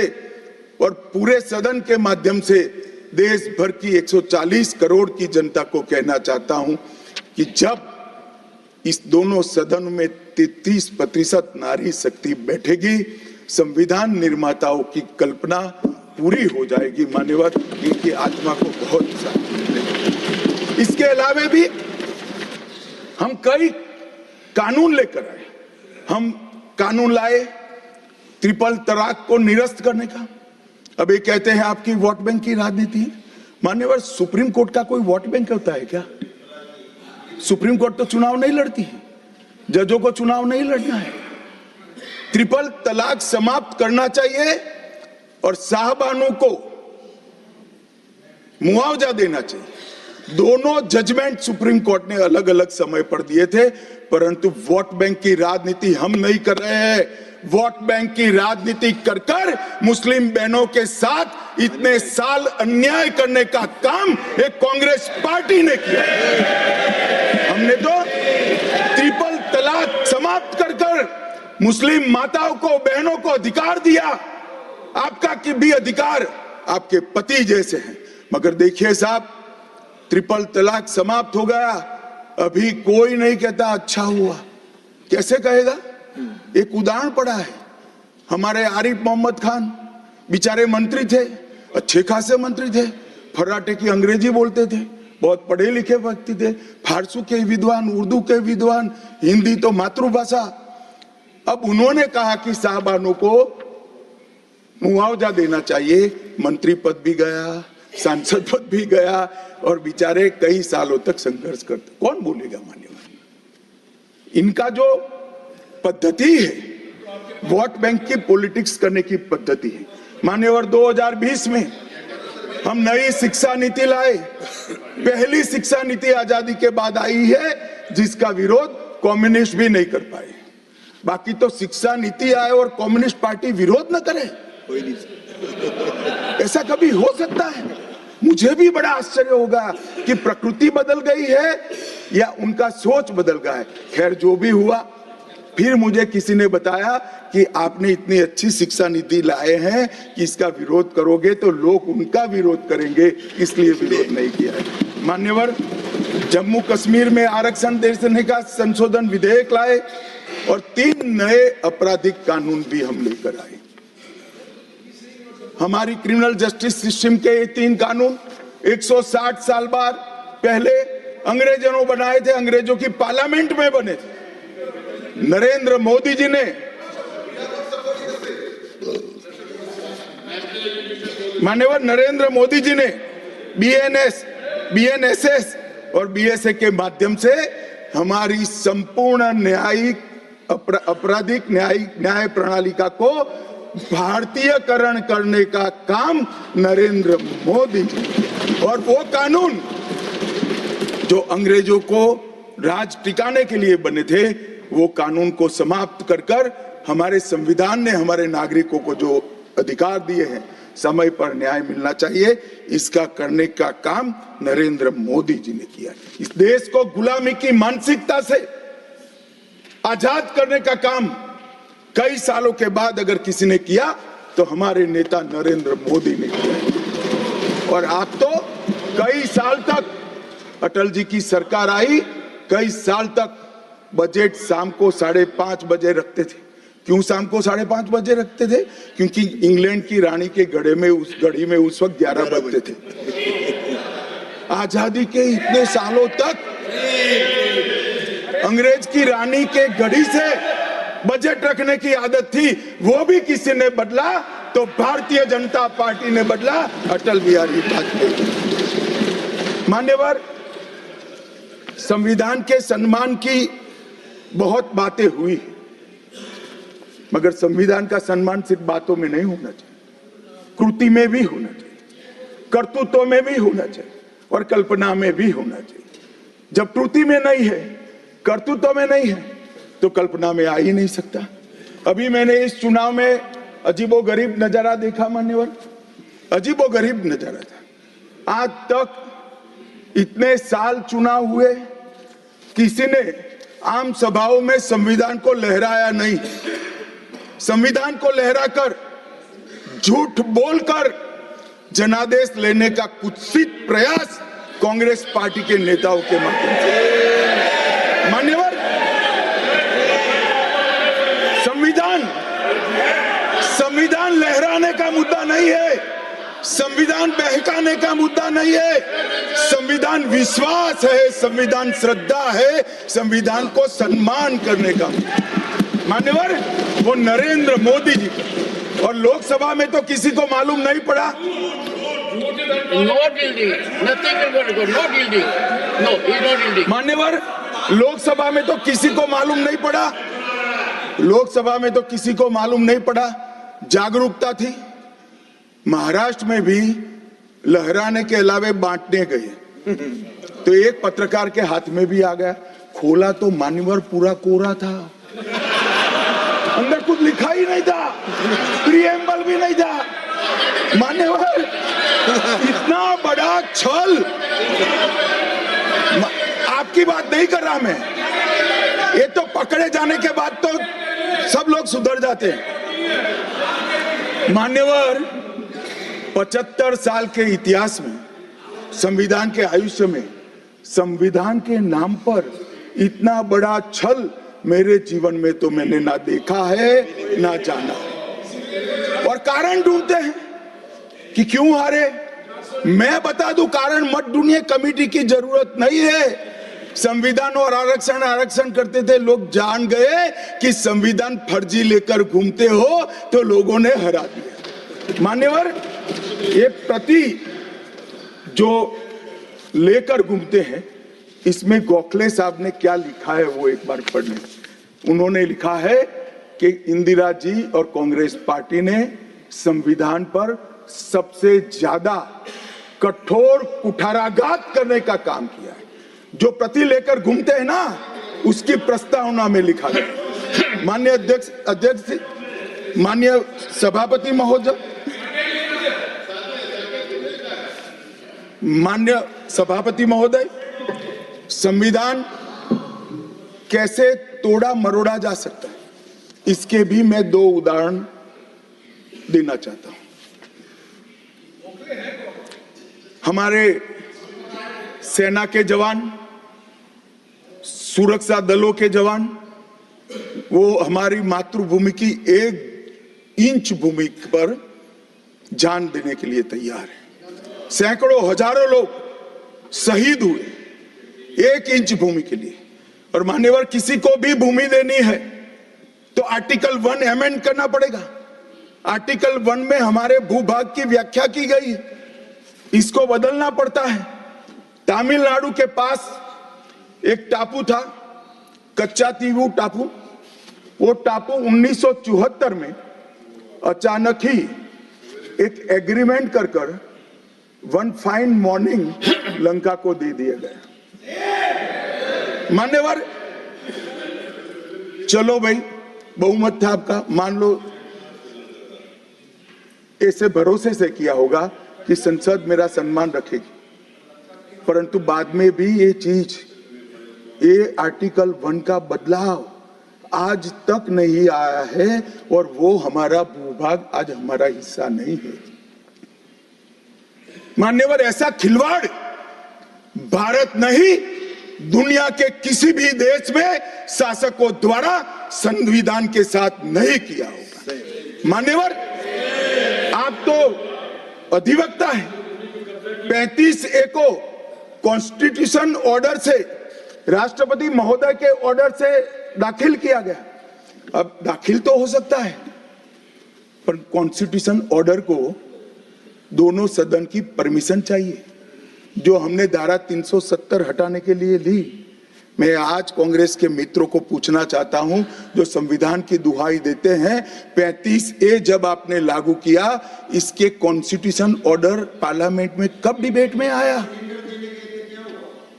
और पूरे सदन के माध्यम से देश भर की 140 करोड़ की जनता को कहना चाहता हूं कि जब इस दोनों सदन में 33% नारी शक्ति बैठेगी, संविधान निर्माताओं की कल्पना पूरी हो जाएगी। मान्यवर, इनकी आत्मा को बहुत शांति मिलेगी। इसके अलावा भी हम कई कानून लेकर आए। हम कानून लाए ट्रिपल तलाक को निरस्त करने का। अब ये कहते हैं आपकी वोट बैंक की राजनीति है। मान्यवर, सुप्रीम कोर्ट का कोई वोट बैंक होता है क्या? सुप्रीम कोर्ट तो चुनाव नहीं लड़ती है, जजों को चुनाव नहीं लड़ना है। ट्रिपल तलाक समाप्त करना चाहिए और साहबानों को मुआवजा देना चाहिए। दोनों जजमेंट सुप्रीम कोर्ट ने अलग अलग समय पर दिए थे, परंतु वोट बैंक की राजनीति हम नहीं कर रहे हैं। वोट बैंक की राजनीति कर कर मुस्लिम बहनों के साथ इतने साल अन्याय करने का काम एक कांग्रेस पार्टी ने किया। हमने तो ट्रिपल तलाक समाप्त कर कर मुस्लिम माताओं को, बहनों को अधिकार दिया। आपका कि भी अधिकार आपके पति जैसे हैं, मगर देखिए साहब, ट्रिपल तलाक समाप्त हो गया, अभी कोई नहीं कहता अच्छा हुआ। कैसे कहेगा? एक उदाहरण पड़ा है, हमारे आरिफ मोहम्मद खान बेचारे मंत्री थे, अच्छे खासे मंत्री थे, फर्राटे की अंग्रेजी बोलते थे, बहुत पढ़े लिखे व्यक्ति थे, फारसी के विद्वान, उर्दू के विद्वान, हिंदी तो मातृभाषा। अब उन्होंने कहा कि साहबानों को मुआवजा देना चाहिए। मंत्री पद भी गया, सांसद पद भी गया, और बेचारे कई सालों तक संघर्ष करते। कौन बोलेगा? मान्यवर, इनका जो पद्धति है वोट बैंक की पॉलिटिक्स करने की पद्धति है। मान्यवर, 2020 में हम नई शिक्षा नीति लाए। पहली शिक्षा नीति आजादी के बाद आई है जिसका विरोध कम्युनिस्ट भी नहीं कर पाए। बाकी तो शिक्षा नीति आए और कम्युनिस्ट पार्टी विरोध न करे, ऐसा कभी हो सकता है? मुझे भी बड़ा आश्चर्य होगा कि प्रकृति बदल गई है या उनका सोच बदल गया है। खैर, जो भी हुआ, फिर मुझे किसी ने बताया कि आपने इतनी अच्छी शिक्षा नीति लाए हैं कि इसका विरोध करोगे तो लोग उनका विरोध करेंगे, इसलिए विरोध नहीं किया है। मान्यवर, जम्मू कश्मीर में आरक्षण देने का संशोधन विधेयक लाए और 3 नए आपराधिक कानून भी हम लेकर आए। हमारी क्रिमिनल जस्टिस सिस्टम के ये 3 कानून 160 साल बाद पहले अंग्रेजों ने बनाए थे, अंग्रेजों की पार्लियामेंट में बने थे। नरेंद्र मोदी जी ने, माननीय नरेंद्र मोदी जी ने बीएनएस, बीएनएसएस और बीएसए के माध्यम से हमारी संपूर्ण न्यायिक आपराधिक न्याय प्रणालिका को भारतीयकरण करने का काम नरेंद्र मोदी जी। और वो कानून जो अंग्रेजों को राज टिकाने के लिए बने थे, वो कानून को समाप्त कर कर हमारे संविधान ने हमारे नागरिकों को जो अधिकार दिए हैं, समय पर न्याय मिलना चाहिए। इसका करने का काम नरेंद्र मोदी जी ने किया। इस देश को गुलामी की मानसिकता से आजाद करने का काम कई सालों के बाद अगर किसी ने किया तो हमारे नेता नरेंद्र मोदी ने किया। और आप तो कई साल तक, अटल जी की सरकार आई, कई साल तक बजट शाम को 5:30 बजे रखते थे। क्यों शाम को 5:30 बजे रखते थे? क्योंकि इंग्लैंड की रानी के घड़ी में उस वक्त 11 बजते थे। आजादी के इतने सालों तक अंग्रेज की रानी के घड़ी से बजट रखने की आदत थी, वो भी किसी ने बदला तो भारतीय जनता पार्टी ने बदला, अटल बिहारी वाजपेयी। मान्यवर, संविधान के सम्मान की बहुत बातें हुई, मगर संविधान का सम्मान सिर्फ बातों में नहीं होना चाहिए, कृति में भी होना चाहिए, कर्तृत्व में भी होना चाहिए और कल्पना में भी होना चाहिए। जब कृति में नहीं है, कर्तृत्व में नहीं है, तो कल्पना में आ ही नहीं सकता। अभी मैंने इस चुनाव में अजीबोगरीब नजारा देखा मान्यवर, अजीबोगरीब नजारा था। आज तक इतने साल चुनाव हुए, किसी ने आम सभाओं में संविधान को लहराया नहीं। संविधान को लहराकर, झूठ बोलकर जनादेश लेने का कुत्सित प्रयास कांग्रेस पार्टी के नेताओं के माध्यम से। मान्यवर, संविधान लहराने का मुद्दा नहीं है, संविधान बहकाने का मुद्दा नहीं है। संविधान विश्वास है, संविधान श्रद्धा है, संविधान को सम्मान करने का। मान्यवर, वो नरेंद्र मोदी जी का। और लोकसभा में तो किसी को मालूम नहीं पड़ा। मान्यवर, लोकसभा में तो किसी को मालूम नहीं पड़ा, लोकसभा में तो किसी को मालूम नहीं पड़ा। जागरूकता थी। महाराष्ट्र में भी लहराने के अलावे बांटने गए तो एक पत्रकार के हाथ में भी आ गया। खोला तो मान्यवर पूरा कोरा था, अंदर कुछ लिखा ही नहीं था, प्रीएम्बल भी नहीं था। मान्यवर, इतना बड़ा छल। आपकी बात नहीं कर रहा मैं, ये तो पकड़े जाने के बाद तो सब लोग सुधर जाते हैं। मान्यवर, 75 साल के इतिहास में, संविधान के आयुष्य में, संविधान के नाम पर इतना बड़ा छल मेरे जीवन में तो मैंने ना देखा है ना जाना। और कारण ढूंढते हैं कि क्यों हारे। मैं बता दूं, कारण मत ढूंढिए, कमेटी की जरूरत नहीं है। संविधान और आरक्षण करते थे, लोग जान गए कि संविधान फर्जी लेकर घूमते हो तो लोगों ने हरा दिया। मान्यवर, ये प्रति जो लेकर घूमते हैं, इसमें गोखले साहब ने क्या लिखा है वो एक बार पढ़ लें। उन्होंने लिखा है कि इंदिरा जी और कांग्रेस पार्टी ने संविधान पर सबसे ज्यादा कठोर कुठाराघात करने का काम किया है। जो प्रति लेकर घूमते हैं ना, उसकी प्रस्तावना में लिखा गया। माननीय सभापति महोदय, माननीय सभापति महोदय, संविधान कैसे तोड़ा मरोड़ा जा सकता है, इसके भी मैं 2 उदाहरण देना चाहता हूं। हमारे सेना के जवान, सुरक्षा दलों के जवान, वो हमारी मातृभूमि की 1 इंच भूमि पर जान देने के लिए तैयार है। सैकड़ों हजारों लोग शहीद हुए 1 इंच भूमि के लिए। और मान्यवर, किसी को भी भूमि देनी है तो आर्टिकल 1 अमेंड करना पड़ेगा। आर्टिकल 1 में हमारे भूभाग की व्याख्या की गई, इसको बदलना पड़ता है। तमिलनाडु के पास एक टापू था, कच्चातीवू टापू। वो टापू 1974 में अचानक ही एक एग्रीमेंट कर वन फाइन मॉर्निंग लंका को दे दिया गया। मान्यवर, चलो भाई, बहुमत था आपका, मान लो, ऐसे भरोसे से किया होगा कि संसद मेरा सम्मान रखेगी, परंतु बाद में भी ये चीज, ये आर्टिकल 1 का बदलाव आज तक नहीं आया है और वो हमारा भूभाग आज हमारा हिस्सा नहीं है। मान्यवर, ऐसा खिलवाड़ भारत नहीं, दुनिया के किसी भी देश में शासकों द्वारा संविधान के साथ नहीं किया होगा। मान्यवर, आप तो अधिवक्ता हैं। 35A को कॉन्स्टिट्यूशन ऑर्डर से, राष्ट्रपति महोदय के ऑर्डर से दाखिल किया गया। अब दाखिल तो हो सकता है, पर कॉन्स्टिट्यूशन ऑर्डर को दोनों सदन की परमिशन चाहिए, जो हमने धारा 370 हटाने के लिए ली। मैं आज कांग्रेस के मित्रों को पूछना चाहता हूं, जो संविधान की दुहाई देते हैं, 35A जब आपने लागू किया, इसके कॉन्स्टिट्यूशन ऑर्डर पार्लियामेंट में कब डिबेट में आया,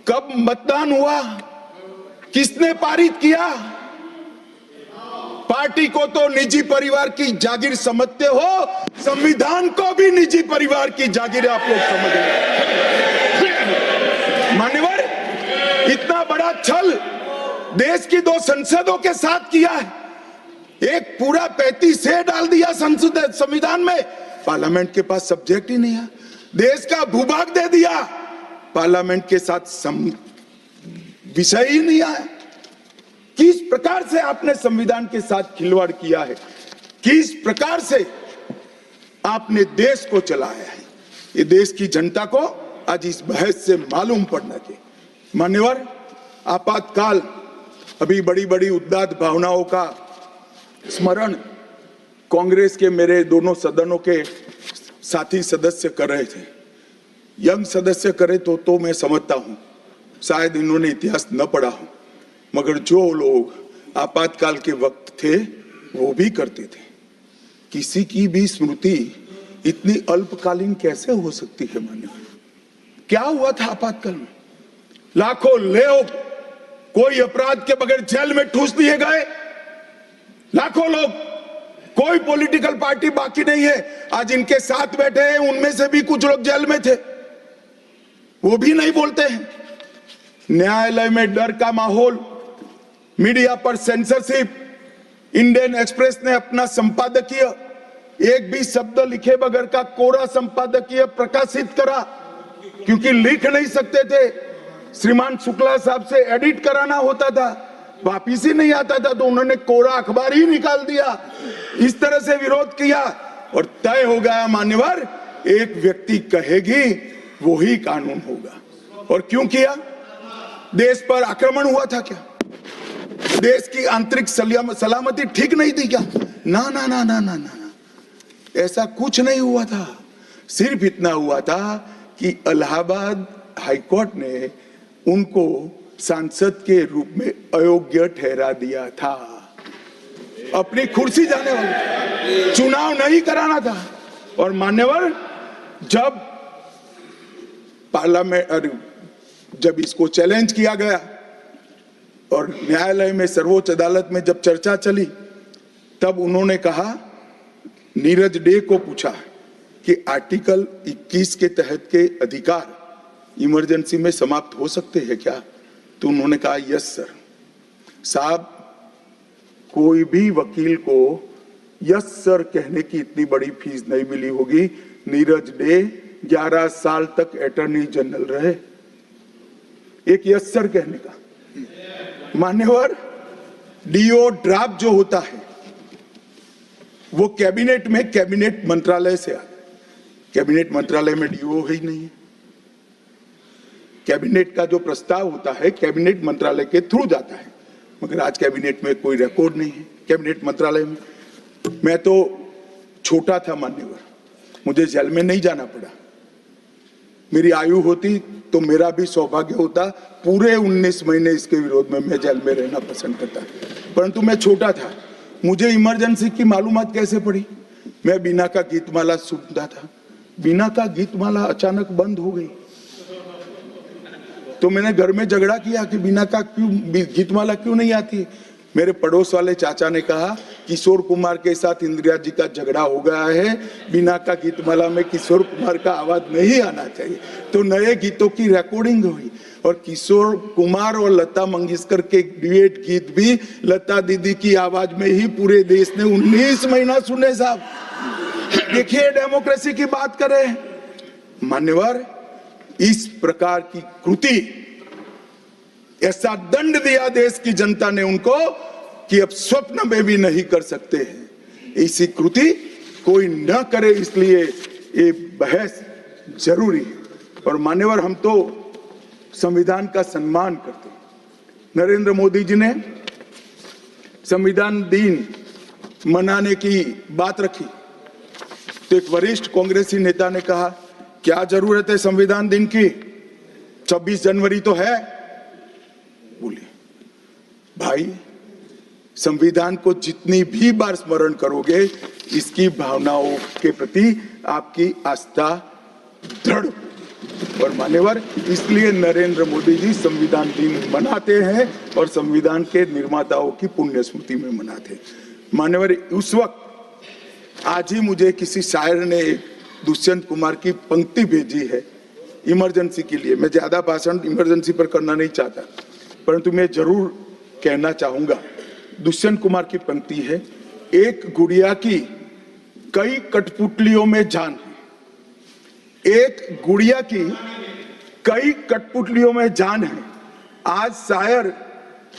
कब मतदान हुआ, किसने पारित किया? पार्टी को तो निजी परिवार की जागीर समझते हो, संविधान को भी निजी परिवार की जागीर आप लोग समझ रहे। मान्यवर, इतना बड़ा छल देश की 2 संसदों के साथ किया है। एक पूरा 35A डाल दिया संसद संविधान में, पार्लियामेंट के पास सब्जेक्ट ही नहीं है। देश का भूभाग दे दिया, पार्लियामेंट के साथ विषय ही नहीं आया। किस प्रकार से आपने संविधान के साथ खिलवाड़ किया है, किस प्रकार से आपने देश को चलाया है, ये देश की जनता को आज इस बहस से मालूम पड़ना चाहिए। मान्यवर, आपातकाल, अभी बड़ी बड़ी उदात्त भावनाओं का स्मरण कांग्रेस के मेरे दोनों सदनों के साथी सदस्य कर रहे थे। यंग सदस्य करे तो मैं समझता हूं, शायद इन्होंने इतिहास न पढ़ा हो, मगर जो लोग आपातकाल के वक्त थे वो भी करते थे। किसी की भी स्मृति इतनी अल्पकालीन कैसे हो सकती है? मान्यवर, क्या हुआ था आपातकाल में? लाखों लोग कोई अपराध के बगैर जेल में ठूस दिए गए, लाखों लोग, कोई पॉलिटिकल पार्टी बाकी नहीं है। आज इनके साथ बैठे हैं, उनमें से भी कुछ लोग जेल में थे, वो भी नहीं बोलते हैं। न्यायालय में डर का माहौल, मीडिया पर सेंसरशिप। इंडियन एक्सप्रेस ने अपना संपादकीय एक भी शब्द लिखे बगैर का कोरा संपादकीय प्रकाशित करा, क्योंकि लिख नहीं सकते थे। श्रीमान शुक्ला साहब से एडिट कराना होता था, वापिस ही नहीं आता था, तो उन्होंने कोरा अखबार ही निकाल दिया। इस तरह से विरोध किया और तय हो गया, मान्यवर, एक व्यक्ति कहेगी वो ही कानून होगा। और क्यों किया? देश पर आक्रमण हुआ था क्या? देश की आंतरिक सलामती ठीक नहीं थी क्या? ना ना ना ना ना ना, ऐसा कुछ नहीं हुआ था। सिर्फ इतना हुआ था कि इलाहाबाद हाईकोर्ट ने उनको सांसद के रूप में अयोग्य ठहरा दिया था। अपनी कुर्सी जाने वाले, चुनाव नहीं कराना था। और मान्यवर, जब पार्लियामेंट, जब इसको चैलेंज किया गया और न्यायालय में, सर्वोच्च अदालत में जब चर्चा चली, तब उन्होंने कहा, नीरज डे को पूछा कि आर्टिकल 21 के तहत के अधिकार इमरजेंसी में समाप्त हो सकते हैं क्या? तो उन्होंने कहा यस सर। साहब, कोई भी वकील को यस सर कहने की इतनी बड़ी फीस नहीं मिली होगी। नीरज डे 11 साल तक अटॉर्नी जनरल रहे, एक यस सर कहने का। मान्यवर, डीओ ड्राफ्ट जो होता है वो कैबिनेट में, कैबिनेट मंत्रालय से आता है। कैबिनेट मंत्रालय में डीओ ही नहीं है। कैबिनेट का जो प्रस्ताव होता है कैबिनेट मंत्रालय के थ्रू जाता है, मगर आज कैबिनेट में कोई रिकॉर्ड नहीं है। कैबिनेट मंत्रालय में मैं तो छोटा था मान्यवर, मुझे जेल में नहीं जाना पड़ा। मेरी आयु होती तो मेरा भी सौभाग्य होता, पूरे 19 महीने इसके विरोध में मैं जेल में रहना पसंद करता, परंतु मैं छोटा था। मुझे इमरजेंसी की मालूमात कैसे पड़ी? मैं बीना का गीतमाला सुनता था, बीना का गीतमाला अचानक बंद हो गई, तो मैंने घर में झगड़ा किया कि बीना का क्यों गीतमाला क्यों नहीं आती। मेरे पड़ोस वाले चाचा ने कहा किशोर कुमार के साथ इंदिरा जी का झगड़ा हो गया है, बिना का गीतमाला में किशोर कुमार का आवाज नहीं आना चाहिए, तो नए गीतों की रिकॉर्डिंग हुई और किशोर कुमार और लता मंगेशकर के ड्यूएट गीत भी लता दीदी की आवाज में ही पूरे देश ने 19 महीना सुने साहब। देखिए डेमोक्रेसी की बात करें मान्यवर, इस प्रकार की कृति, ऐसा दंड दिया देश की जनता ने उनको कि अब स्वप्न में भी नहीं कर सकते हैं। ऐसी कृति कोई न करे, इसलिए ये बहस जरूरी है। और मान्यवर, हम तो संविधान का सम्मान करते हैं। नरेंद्र मोदी जी ने संविधान दिन मनाने की बात रखी तो एक वरिष्ठ कांग्रेसी नेता ने कहा क्या जरूरत है संविधान दिन की, 26 जनवरी तो है। बोलिए भाई, संविधान को जितनी भी बार स्मरण करोगे, इसकी भावनाओं के प्रति आपकी आस्था दृढ़। और मान्यवर, इसलिए नरेंद्र मोदी जी संविधान दिन मनाते हैं और संविधान के निर्माताओं की पुण्य स्मृति में मनाते हैं। मान्यवर, उस वक्त आज ही मुझे किसी शायर ने दुष्यंत कुमार की पंक्ति भेजी है इमरजेंसी के लिए। मैं ज्यादा भाषण इमरजेंसी पर करना नहीं चाहता, परंतु मैं जरूर कहना चाहूंगा। दुष्यंत कुमार की पंक्ति है, एक गुड़िया की कई कठपुतलियों में जान है, एक गुड़िया की कई कठपुतलियों में जान है, आज शायर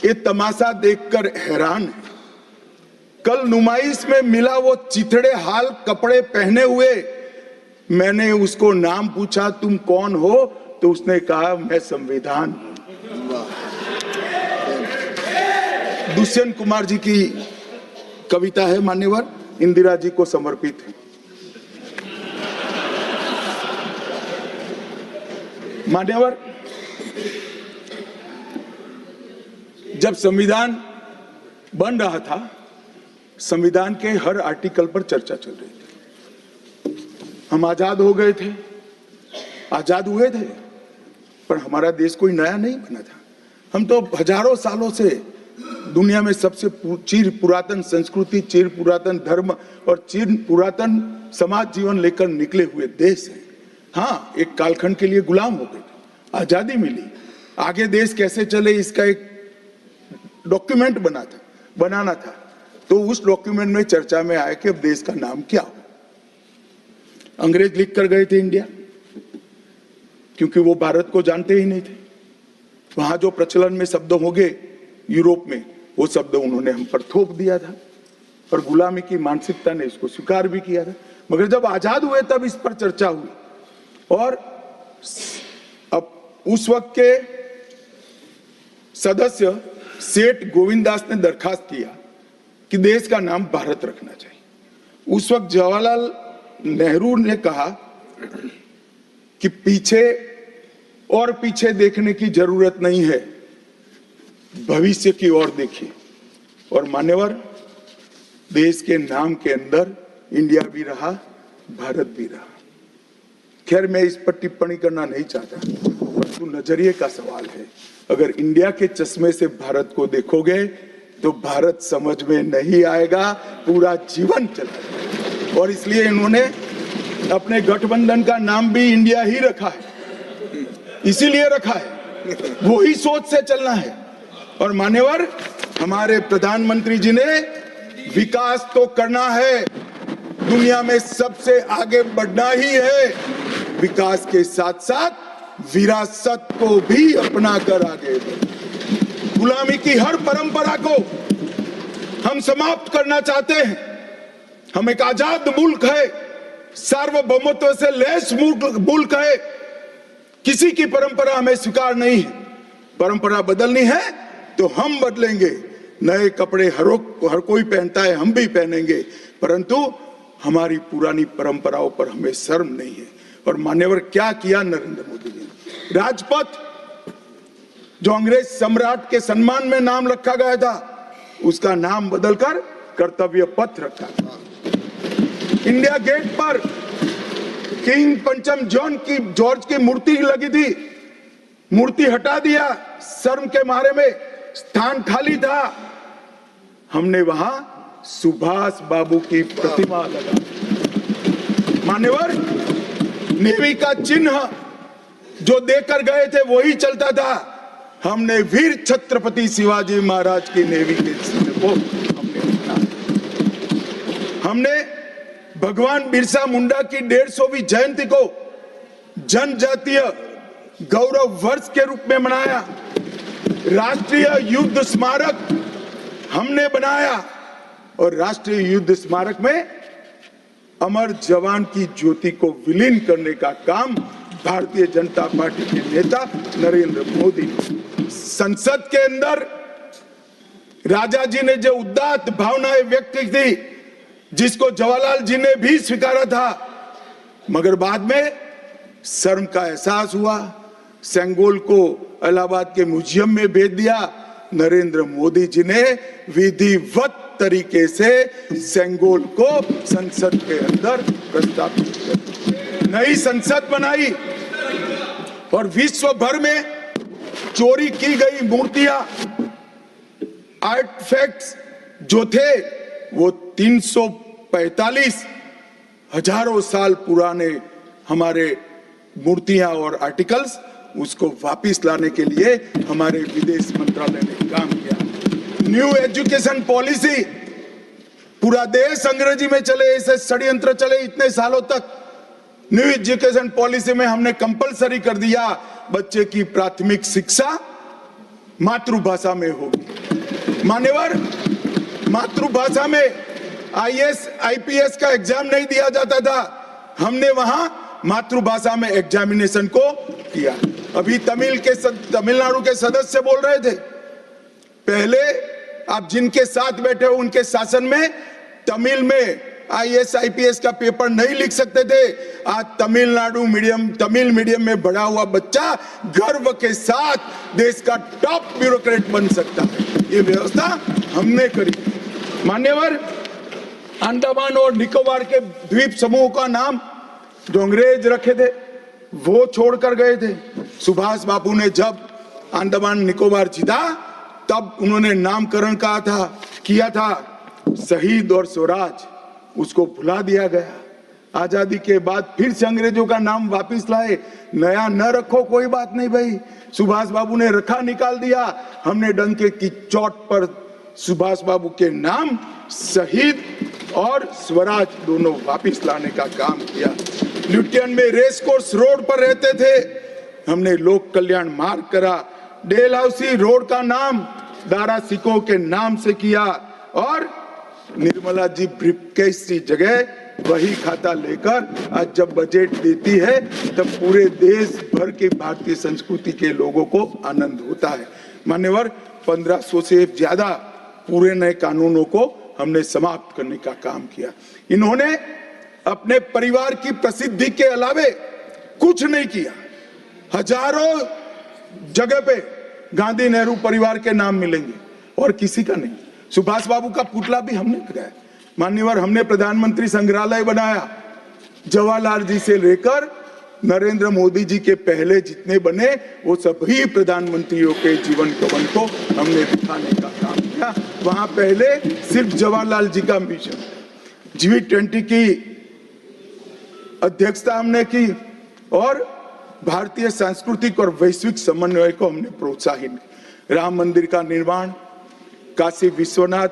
ये तमाशा देखकर हैरान है। कल नुमाइश में मिला वो चिथड़े हाल कपड़े पहने हुए, मैंने उसको नाम पूछा तुम कौन हो, तो उसने कहा मैं संविधान। दुष्यंत कुमार जी की कविता है मान्यवर, इंदिरा जी को समर्पित है। मान्यवर, जब संविधान बन रहा था, संविधान के हर आर्टिकल पर चर्चा चल रही थी। हम आजाद हो गए थे, आजाद हुए थे, पर हमारा देश कोई नया नहीं बना था। हम तो हजारों सालों से दुनिया में सबसे चिर पुरातन संस्कृति, चिर पुरातन धर्म और चिर पुरातन समाज जीवन लेकर निकले हुए देश हैं। हाँ, एक कालखंड के लिए गुलाम हो गए थे, आजादी मिली, आगे देश कैसे चले इसका एक डॉक्यूमेंट बनाना था। तो उस डॉक्यूमेंट में चर्चा में आया कि अब देश का नाम क्या हो। अंग्रेज लिख कर गए थे इंडिया, क्योंकि वो भारत को जानते ही नहीं थे। वहां जो प्रचलन में शब्द होंगे यूरोप में, वो शब्द उन्होंने हम पर थोप दिया था और गुलामी की मानसिकता ने इसको स्वीकार भी किया था। मगर जब आजाद हुए तब इस पर चर्चा हुई और अब उस वक्त के सदस्य सेठ गोविंददास ने दरखास्त किया कि देश का नाम भारत रखना चाहिए। उस वक्त जवाहरलाल नेहरू ने कहा कि पीछे देखने की जरूरत नहीं है, भविष्य की ओर देखिए। और मान्यवर, देश के नाम के अंदर इंडिया भी रहा, भारत भी रहा। खैर, मैं इस पर टिप्पणी करना नहीं चाहता, परंतु नजरिए का सवाल है। अगर इंडिया के चश्मे से भारत को देखोगे तो भारत समझ में नहीं आएगा, पूरा जीवन चला जाएगा। और इसलिए इन्होंने अपने गठबंधन का नाम भी इंडिया ही रखा है, इसीलिए रखा है, वो ही सोच से चलना है। और मान्यवर, हमारे प्रधानमंत्री जी ने विकास तो करना है, दुनिया में सबसे आगे बढ़ना ही है, विकास के साथ साथ विरासत को भी अपना कर आगे बढ़ना। गुलामी की हर परंपरा को हम समाप्त करना चाहते हैं। हम एक आजाद मुल्क है, सार्वभौमत्व से लैस मुल्क है, किसी की परंपरा हमें स्वीकार नहीं है। परंपरा बदलनी है तो हम बदलेंगे, नए कपड़े हर कोई पहनता है, हम भी पहनेंगे, परंतु हमारी पुरानी परंपराओं पर हमें शर्म नहीं है। और मान्यवर, क्या किया नरेंद्र मोदी ने, राजपथ जो अंग्रेज सम्राट के सम्मान में नाम रखा गया था, उसका नाम बदलकर कर्तव्य पथ रखा। इंडिया गेट पर किंग पंचम जॉर्ज की मूर्ति लगी थी, मूर्ति हटा दिया, शर्म के मारे में स्थान खाली था। हमने वहां सुभाष बाबू की प्रतिमा लगा। मान्यवर, नेवी का चिन्ह जो देकर गए थे वही चलता था। हमने वीर छत्रपति शिवाजी महाराज की नेवी के चिन्ह को हमने भगवान बिरसा मुंडा की 150वीं जयंती को जनजातीय गौरव वर्ष के रूप में मनाया। राष्ट्रीय युद्ध स्मारक हमने बनाया और राष्ट्रीय युद्ध स्मारक में अमर जवान की ज्योति को विलीन करने का काम भारतीय जनता पार्टी के नेता नरेंद्र मोदी। संसद के अंदर राजा जी ने जो उदात्त भावनाएं व्यक्त की थी, जिसको जवाहरलाल जी ने भी स्वीकारा था, मगर बाद में शर्म का एहसास हुआ, सेंगोल को इलाहाबाद के म्यूजियम में भेज दिया। नरेंद्र मोदी जी ने विधिवत तरीके से सेंगोल को संसद के अंदर प्रस्तावित किया, नई संसद बनाई और विश्व भर में चोरी की गई मूर्तियां, आर्टिफैक्ट्स जो थे वो 345 हजारों साल पुराने हमारे मूर्तियां और आर्टिकल्स, उसको वापस लाने के लिए हमारे विदेश मंत्रालय ने काम किया। न्यू एजुकेशन पॉलिसी, पूरा देश अंग्रेजी में चले ऐसे षड्यंत्र चले इतने सालों तक। न्यू एजुकेशन पॉलिसी में हमने कंपलसरी कर दिया बच्चे की प्राथमिक शिक्षा मातृभाषा में होगी। मान्यवर, मातृभाषा में आईएएस आईपीएस का एग्जाम नहीं दिया जाता था, हमने वहां मातृभाषा में एग्जामिनेशन को किया। अभी तमिलनाडु के सदस्य बोल रहे थे, पहले आप जिनके साथ बैठे हो उनके शासन में तमिल में आईएएस आईपीएस का पेपर नहीं लिख सकते थे। आज तमिल मीडियम में बड़ा हुआ बच्चा गर्व के साथ देश का टॉप ब्यूरोक्रेट बन सकता है। ये व्यवस्था हमने करी। मान्यवर, अंडमान और निकोबार के द्वीप समूह का नाम जो अंग्रेज रखे थे वो छोड़कर गए थे। सुभाष बाबू ने जब अंडमान निकोबार जीता तब उन्होंने नामकरण किया था शहीद और स्वराज, उसको भुला दिया गया। आजादी के बाद फिर से अंग्रेजों का नाम वापस लाए, नया न रखो कोई बात नहीं भाई, सुभाष बाबू ने रखा निकाल दिया। हमने डंके की चोट पर सुभाष बाबू के नाम शहीद और स्वराज दोनों वापस लाने का काम किया। ल्यूटियन में रेस कोर्स रोड पर रहते थे, हमने लोक कल्याण मार्ग करा। डेलहाउसी रोड का नाम दारा सिकोह के नाम से किया और निर्मला जी ब्रीफकेस की जगह वही खाता लेकर आज जब बजट देती है तब पूरे देश भर के भारतीय संस्कृति के लोगों को आनंद होता है। मान्यवर, 1500 से ज्यादा पूरे नए कानूनों को हमने समाप्त करने का काम किया। इन्होंने अपने परिवार की प्रसिद्धि के अलावे कुछ नहीं किया। हजारों जगह पे गांधी नेहरू परिवार के नाम मिलेंगे और किसी का नहीं। सुभाष बाबू का पुतला भी हमने लगाया। मान्यवर, हमने प्रधानमंत्री संग्रहालय बनाया। जवाहरलाल जी से लेकर नरेंद्र मोदी जी के पहले जितने बने वो सभी प्रधानमंत्रियों के जीवन कवन को हमने दिखाने का काम किया। वहां पहले सिर्फ जवाहरलाल जी का मिशन, G20 की अध्यक्षता हमने की और भारतीय सांस्कृतिक और वैश्विक समन्वय को हमने प्रोत्साहित। राम मंदिर का निर्माण, काशी विश्वनाथ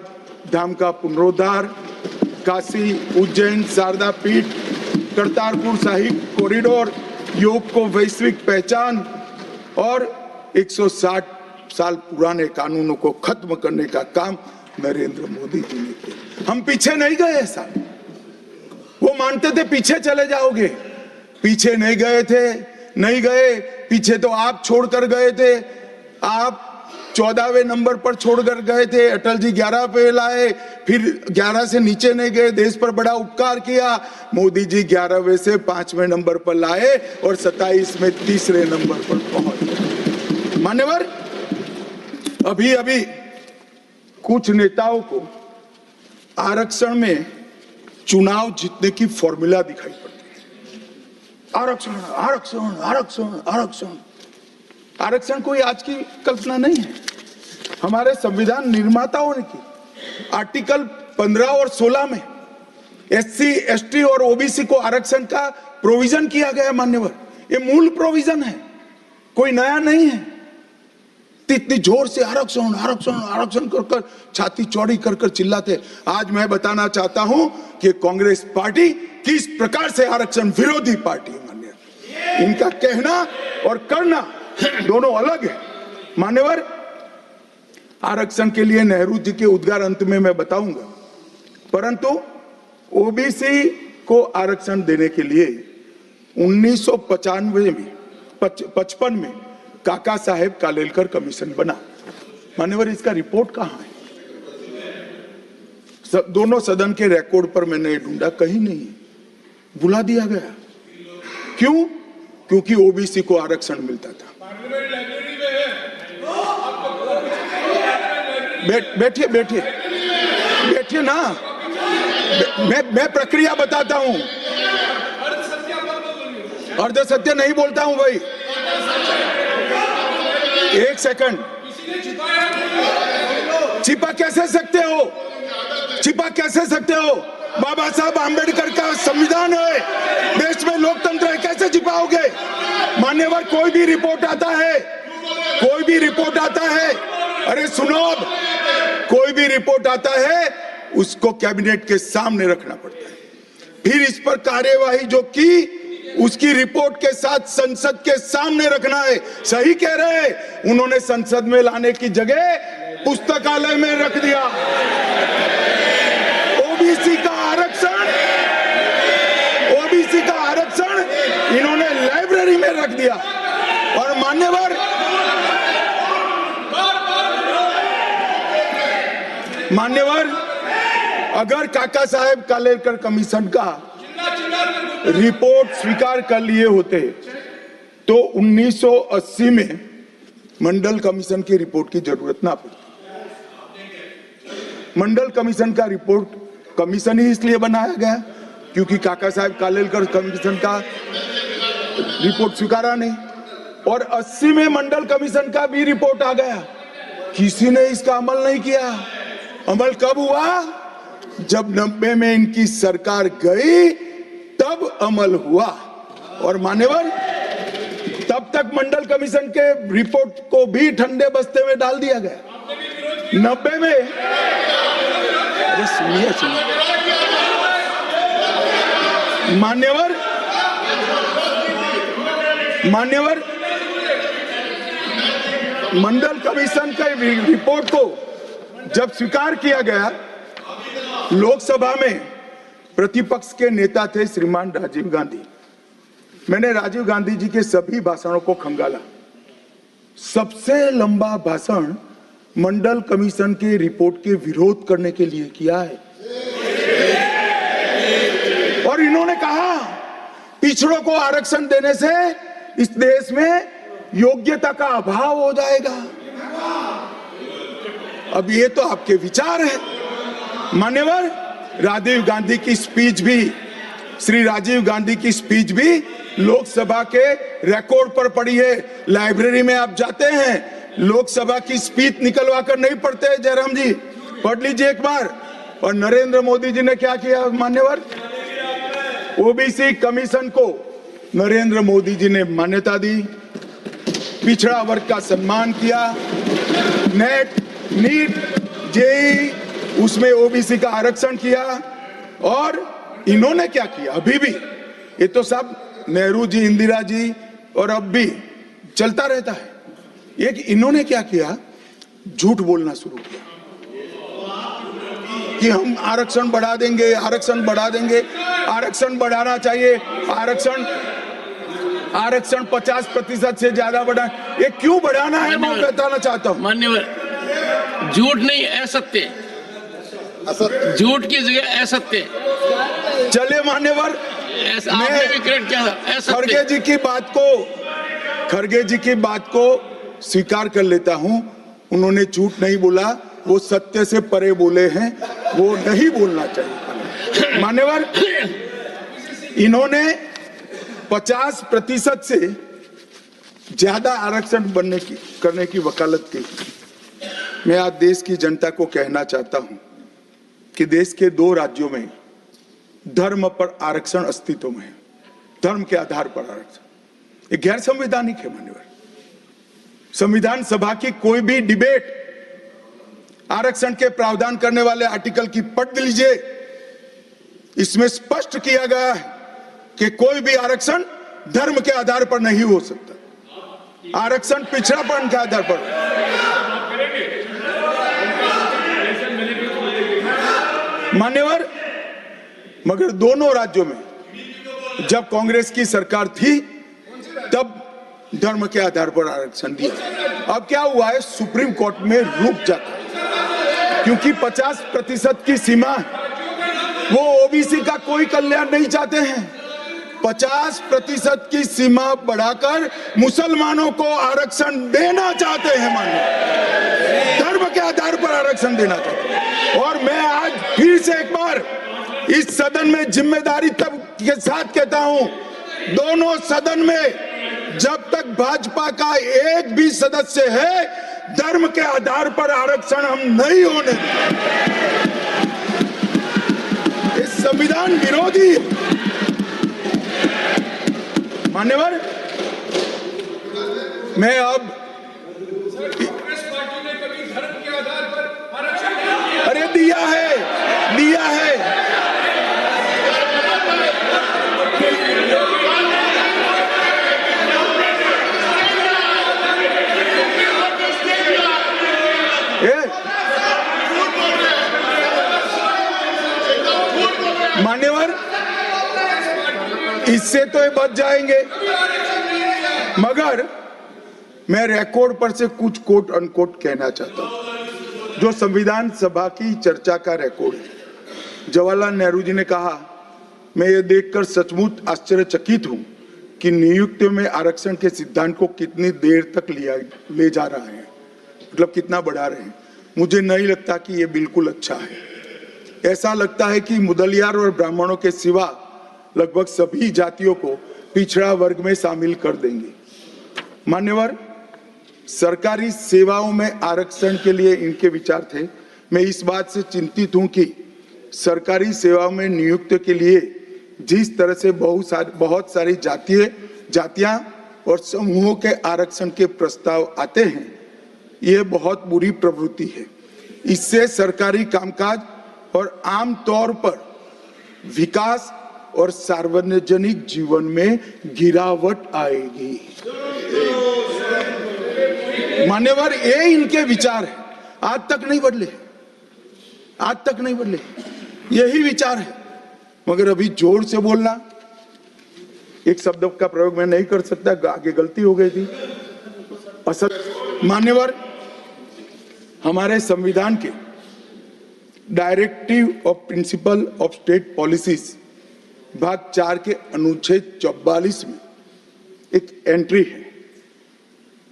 धाम का पुनरुद्धार, काशी उज्जैन शारदा पीठ, करतारपुर साहिब कॉरिडोर, योग को वैश्विक पहचान और 160 साल पुराने कानूनों को खत्म करने का काम नरेंद्र मोदी जी ने किया। हम पीछे नहीं गए। ऐसा वो मानते थे पीछे चले जाओगे, पीछे नहीं गए। पीछे तो आप छोड़कर गए थे। आप 14वें नंबर पर छोड़कर गए थे, अटल जी 11 पे लाए, फिर 11 से नीचे नहीं गए, देश पर बड़ा उपकार किया। मोदी जी 11वें से 5वें नंबर पर लाए और 27 में 3रे नंबर पर पहुंच गए। मान्यवर, अभी कुछ नेताओं को आरक्षण में चुनाव जीतने की फॉर्मूला दिखाई पड़ती है। आरक्षण आरक्षण आरक्षण आरक्षण आरक्षण कोई आज की कल्पना नहीं है, हमारे संविधान निर्माताओं ने की। आर्टिकल 15 और 16 में SC, ST और OBC को आरक्षण का प्रोविजन किया गया है मान्यवर। ये मूल प्रोविजन है, कोई नया नहीं है। इतनी जोर से आरक्षण आरक्षण आरक्षण कर कर छाती चौड़ी कर कर चिल्लाते। आज मैं बताना चाहता हूं कि कांग्रेस पार्टी किस प्रकार से आरक्षण विरोधी पार्टी है मान्यवर। इनका कहना और करना दोनों अलग है मान्यवर। आरक्षण के लिए नेहरू जी के उद्गार अंत में मैं बताऊंगा, परंतु ओबीसी को आरक्षण देने के लिए 1955 में काका साहेब कालेलकर कमीशन बना मान्यवर। इसका रिपोर्ट कहां है? दोनों सदन के रिकॉर्ड पर मैंने ढूंढा, कहीं नहीं है, बुला दिया गया। क्यों? क्योंकि ओबीसी को आरक्षण मिलता था। बैठिए बैठिए बैठिए ना, मैं प्रक्रिया बताता हूं। अर्ध सत्य नहीं बोलता हूं भाई, एक सेकंड। छिपा कैसे सकते हो? छिपा कैसे सकते हो? बाबा साहब आंबेडकर का संविधान है, देश में लोकतंत्र है, कैसे छिपाओगे मान्यवर? कोई भी रिपोर्ट आता है, कोई भी रिपोर्ट आता है, अरे सुनो, अब कोई भी रिपोर्ट आता है उसको कैबिनेट के सामने रखना पड़ता है, फिर इस पर कार्यवाही जो की उसकी रिपोर्ट के साथ संसद के सामने रखना है। सही कह रहे हैं, उन्होंने संसद में लाने की जगह पुस्तकालय में रख दिया। ओबीसी का आरक्षण इन्होंने लाइब्रेरी में रख दिया। और मान्यवर अगर काका साहेब कालेलकर कमीशन का रिपोर्ट स्वीकार कर लिए होते तो 1980 में मंडल कमीशन की रिपोर्ट की जरूरत ना पड़ती। मंडल कमीशन का रिपोर्ट कमीशन ही इसलिए बनाया गया क्योंकि काका साहेब कालेलकर कमीशन का रिपोर्ट स्वीकारा नहीं, और 80 में मंडल कमीशन का भी रिपोर्ट आ गया, किसी ने इसका अमल नहीं किया। अमल कब हुआ? जब 90 में इनकी सरकार गई तब अमल हुआ। और मान्यवर तब तक मंडल कमीशन के रिपोर्ट को भी ठंडे बस्ते में डाल दिया गया। 90 में, अरे सुनिए मान्यवर मंडल कमीशन के रिपोर्ट को जब स्वीकार किया गया, लोकसभा में प्रतिपक्ष के नेता थे श्रीमान राजीव गांधी। मैंने राजीव गांधी जी के सभी भाषणों को खंगाला। सबसे लंबा भाषण मंडल कमीशन के रिपोर्ट के विरोध करने के लिए किया है। और इन्होंने कहा पिछड़ों को आरक्षण देने से इस देश में योग्यता का अभाव हो जाएगा। अब ये तो आपके विचार है मान्यवर। राजीव गांधी की स्पीच भी, श्री राजीव गांधी की स्पीच भी लोकसभा के रिकॉर्ड पर पड़ी है। लाइब्रेरी में आप जाते हैं, लोकसभा की स्पीच निकलवा कर नहीं पढ़ते। जयराम जी पढ़ लीजिए एक बार। और नरेंद्र मोदी जी ने क्या किया मान्यवर? ओबीसी कमीशन को नरेंद्र मोदी जी ने मान्यता दी, पिछड़ा वर्ग का सम्मान किया, नेट, नीट, जेई उसमें ओबीसी का आरक्षण किया। और इन्होंने क्या किया? अभी भी ये तो सब नेहरू जी, इंदिरा जी और अब भी चलता रहता है। एक इन्होंने क्या किया? झूठ बोलना शुरू किया कि हम आरक्षण बढ़ा देंगे, आरक्षण बढ़ा देंगे, आरक्षण बढ़ाना चाहिए, आरक्षण 50% से ज्यादा बढ़ा। ये क्यों बढ़ाना है मैं बताना चाहता हूँ मान्यवर। झूठ नहीं, असत्य, झूठ की जगह असत्य। चले मान्यवर, आपने भी करेक्ट किया था। खड़गे जी की बात को स्वीकार कर लेता हूं। उन्होंने झूठ नहीं बोला, वो सत्य से परे बोले हैं, वो नहीं बोलना चाहिए मान्यवर। इन्होंने 50% से ज्यादा आरक्षण करने की वकालत की। मैं आज देश की जनता को कहना चाहता हूं कि देश के 2 राज्यों में धर्म पर आरक्षण अस्तित्व में है, धर्म के आधार पर आरक्षण। ये गैर संवैधानिक है मान्यवर। संविधान सभा की कोई भी डिबेट आरक्षण के प्रावधान करने वाले आर्टिकल की पढ़ लीजिए, इसमें स्पष्ट किया गया है कि कोई भी आरक्षण धर्म के आधार पर नहीं हो सकता, आरक्षण पिछड़ापन के आधार पर। मान्यवर, मगर दोनों राज्यों में जब कांग्रेस की सरकार थी तब धर्म के आधार पर आरक्षण दिया। अब क्या हुआ है, सुप्रीम कोर्ट में रुक जाता है क्योंकि 50% की सीमा है। वो ओबीसी का कोई कल्याण नहीं चाहते हैं। 50% की सीमा बढ़ाकर मुसलमानों को आरक्षण देना चाहते हैं, मानिए धर्म के आधार पर आरक्षण देना चाहते हैं। और मैं आज फिर से एक बार इस सदन में जिम्मेदारी तब के साथ कहता हूं, दोनों सदन में जब तक भाजपा का एक भी सदस्य है, धर्म के आधार पर आरक्षण हम नहीं होने देंगे। ये संविधान विरोधी है मान्यवर। मैं अब कांग्रेस पार्टी ने कभी धर्म के आधार पर आरक्षण अरे दिया है मान्यवर, इससे तो ये बच जाएंगे, मगर मैं रिकॉर्ड पर से कुछ कोट अनकोट कहना चाहता हूं जो संविधान सभा की चर्चा का रिकॉर्ड है। जवाहरलाल नेहरू जी ने कहा, मैं ये देखकर सचमुच आश्चर्यचकित हूं कि नियुक्तियों में आरक्षण के सिद्धांत को कितनी देर तक ले जा रहा है, मतलब कितना बढ़ा रहे हैं। मुझे नहीं लगता कि ये बिल्कुल अच्छा है। ऐसा लगता है कि मुदलियार और ब्राह्मणों के सिवा लगभग सभी जातियों को पिछड़ा वर्ग में शामिल कर देंगे। मान्यवर, सरकारी सेवाओं में आरक्षण के लिए इनके विचार थे। मैं इस बात से चिंतित हूं कि सरकारी सेवाओं में नियुक्ति के लिए जिस तरह से बहुत सारी जातियां और समूहों के आरक्षण के प्रस्ताव आते हैं, यह बहुत बुरी प्रवृत्ति है। इससे सरकारी कामकाज और आम तौर पर विकास और सार्वजनिक जीवन में गिरावट आएगी। मान्यवर, ये इनके विचार है, आज तक नहीं बदले, यही विचार है। मगर अभी जोर से बोलना, एक शब्द का प्रयोग मैं नहीं कर सकता, आगे गलती हो गई थी। असल मान्यवर, हमारे संविधान के directive of principle of state policies भाग 4 के अनुच्छेद 44 में एक एंट्री है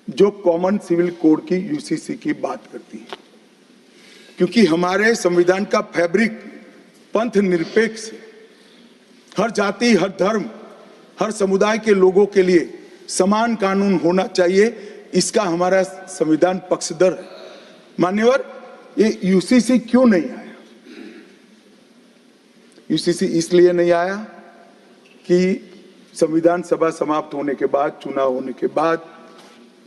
जो कॉमन सिविल कोड की यूसीसी की बात करती है। क्योंकि हमारे संविधान का फैब्रिक पंथ निरपेक्ष है, हर जाति, हर धर्म, हर समुदाय के लोगों के लिए समान कानून होना चाहिए, इसका हमारा संविधान पक्षधर है। मान्यवर, ये यूसीसी क्यों नहीं आया? यूसीसी इसलिए नहीं आया कि संविधान सभा समाप्त होने के बाद, चुनाव होने के बाद,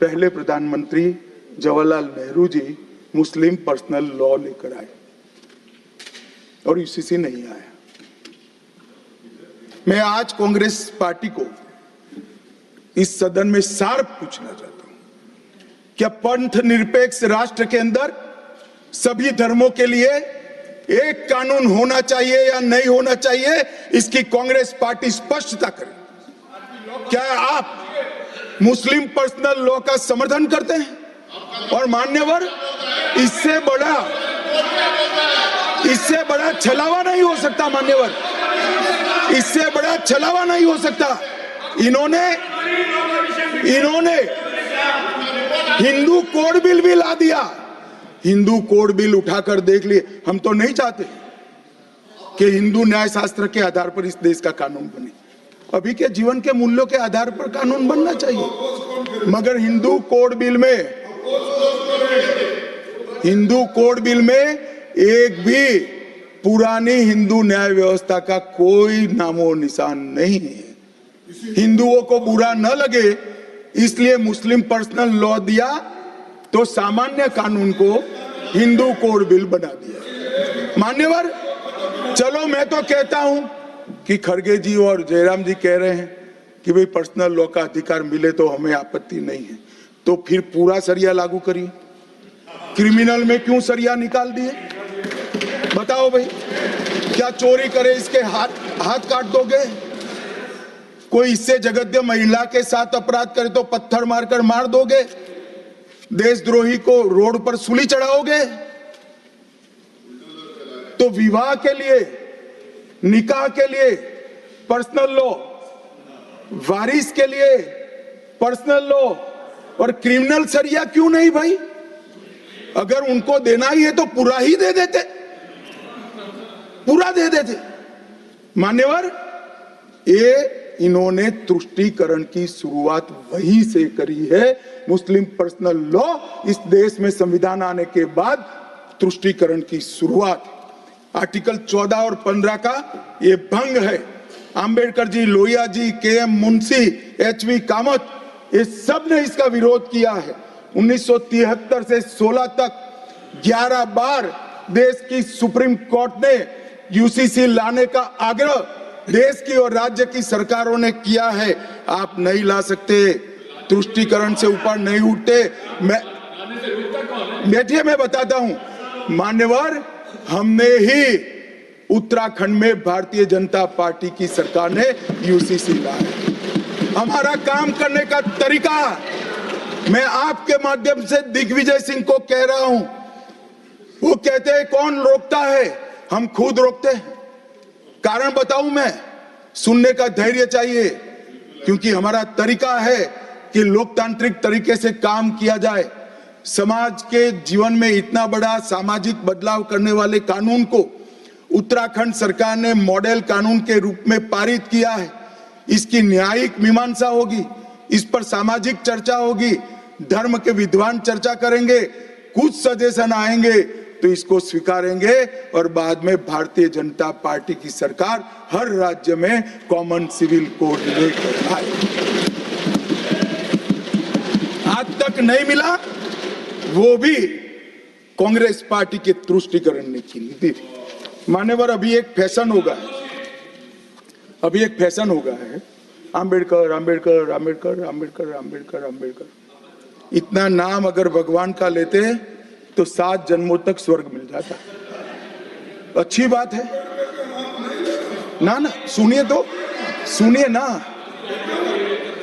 पहले प्रधानमंत्री जवाहरलाल नेहरू जी मुस्लिम पर्सनल लॉ लेकर आए और यूसीसी नहीं आया। मैं आज कांग्रेस पार्टी को इस सदन में सार्थ पूछना चाहता हूं, क्या पंथ निरपेक्ष राष्ट्र के अंदर सभी धर्मों के लिए एक कानून होना चाहिए या नहीं होना चाहिए? इसकी कांग्रेस पार्टी स्पष्टता करे। क्या आप मुस्लिम पर्सनल लॉ का समर्थन करते हैं? और मान्यवर, इससे बड़ा छलावा नहीं हो सकता। मान्यवर, इससे बड़ा छलावा नहीं हो सकता। इन्होंने हिंदू कोड बिल भी ला दिया। हिंदू कोड बिल उठाकर देख लिए। हम तो नहीं चाहते कि हिंदू न्याय शास्त्र के आधार पर इस देश का कानून बने। अभी के जीवन के मूल्यों के आधार पर कानून बनना चाहिए, मगर हिंदू कोड बिल में एक भी पुरानी हिंदू न्याय व्यवस्था का कोई नामो निशान नहीं है। हिंदुओं को बुरा न लगे इसलिए मुस्लिम पर्सनल लॉ दिया, तो सामान्य कानून को हिंदू कोड बिल बना दिया। मान्यवर, चलो मैं तो कहता हूं कि खड़गे जी और जयराम जी कह रहे हैं कि भाई पर्सनल लॉ का अधिकार मिले तो हमें आपत्ति नहीं है, तो फिर पूरा सरिया लागू करिए। क्रिमिनल में क्यों सरिया निकाल दिए? बताओ भाई, क्या चोरी करे इसके हाथ काट दोगे? कोई इससे जगद्य महिला के साथ अपराध करे तो पत्थर मारकर मार दोगे? देशद्रोही को रोड पर सूली चढ़ाओगे? तो विवाह के लिए, निकाह के लिए पर्सनल लॉ, वारिस के लिए पर्सनल लॉ और क्रिमिनल सरिया क्यों नहीं भाई? अगर उनको देना ही है तो पूरा ही दे देते, पूरा दे देते। मान्यवर, ये इन्होंने तुष्टीकरण की शुरुआत वहीं से करी है। मुस्लिम पर्सनल लॉ इस देश में संविधान आने के बाद तुष्टीकरण की शुरुआत। आर्टिकल 14 और 15 का ये भंग है। अंबेडकर जी, लोहिया जी, के.एम. मुंशी, एच.वी. कामत, ये सब ने इसका विरोध किया है। 1973 से 16 तक 11 बार देश की सुप्रीम कोर्ट ने यूसीसी लाने का आग्रह देश की और राज्य की सरकारों ने किया है। आप नहीं ला सकते, तुष्टीकरण से ऊपर नहीं उठते। मैं बैठिए, मैं बताता हूं। मान्यवर, हमने ही उत्तराखंड में भारतीय जनता पार्टी की सरकार ने यूसीसी लाया। हमारा काम करने का तरीका, मैं आपके माध्यम से दिग्विजय सिंह को कह रहा हूं। वो कहते हैं कौन रोकता है? हम खुद रोकते हैं। कारण बताऊं मैं? सुनने का धैर्य चाहिए, क्योंकि हमारा तरीका है कि लोकतांत्रिक तरीके से काम किया जाए। समाज के जीवन में इतना बड़ा सामाजिक बदलाव करने वाले कानून को उत्तराखंड सरकार ने मॉडल कानून के रूप में पारित किया है। इसकी न्यायिक मीमांसा होगी, इस पर सामाजिक चर्चा होगी, धर्म के विद्वान चर्चा करेंगे, कुछ सजेशन आएंगे तो इसको स्वीकारेंगे और बाद में भारतीय जनता पार्टी की सरकार हर राज्य में कॉमन सिविल कोड लेकर आए। आज तक नहीं मिला, वो भी कांग्रेस पार्टी के तुष्टीकरण की नीति थी। मान्यवर, अभी एक फैशन होगा, अभी एक फैशन होगा है आम्बेडकर आम्बेडकर आम्बेडकर आम्बेडकर आम्बेडकर आम्बेडकर। इतना नाम अगर भगवान का लेते तो 7 जन्मों तक स्वर्ग मिल जाता। अच्छी बात है ना? ना सुनिए तो, सुनिए ना,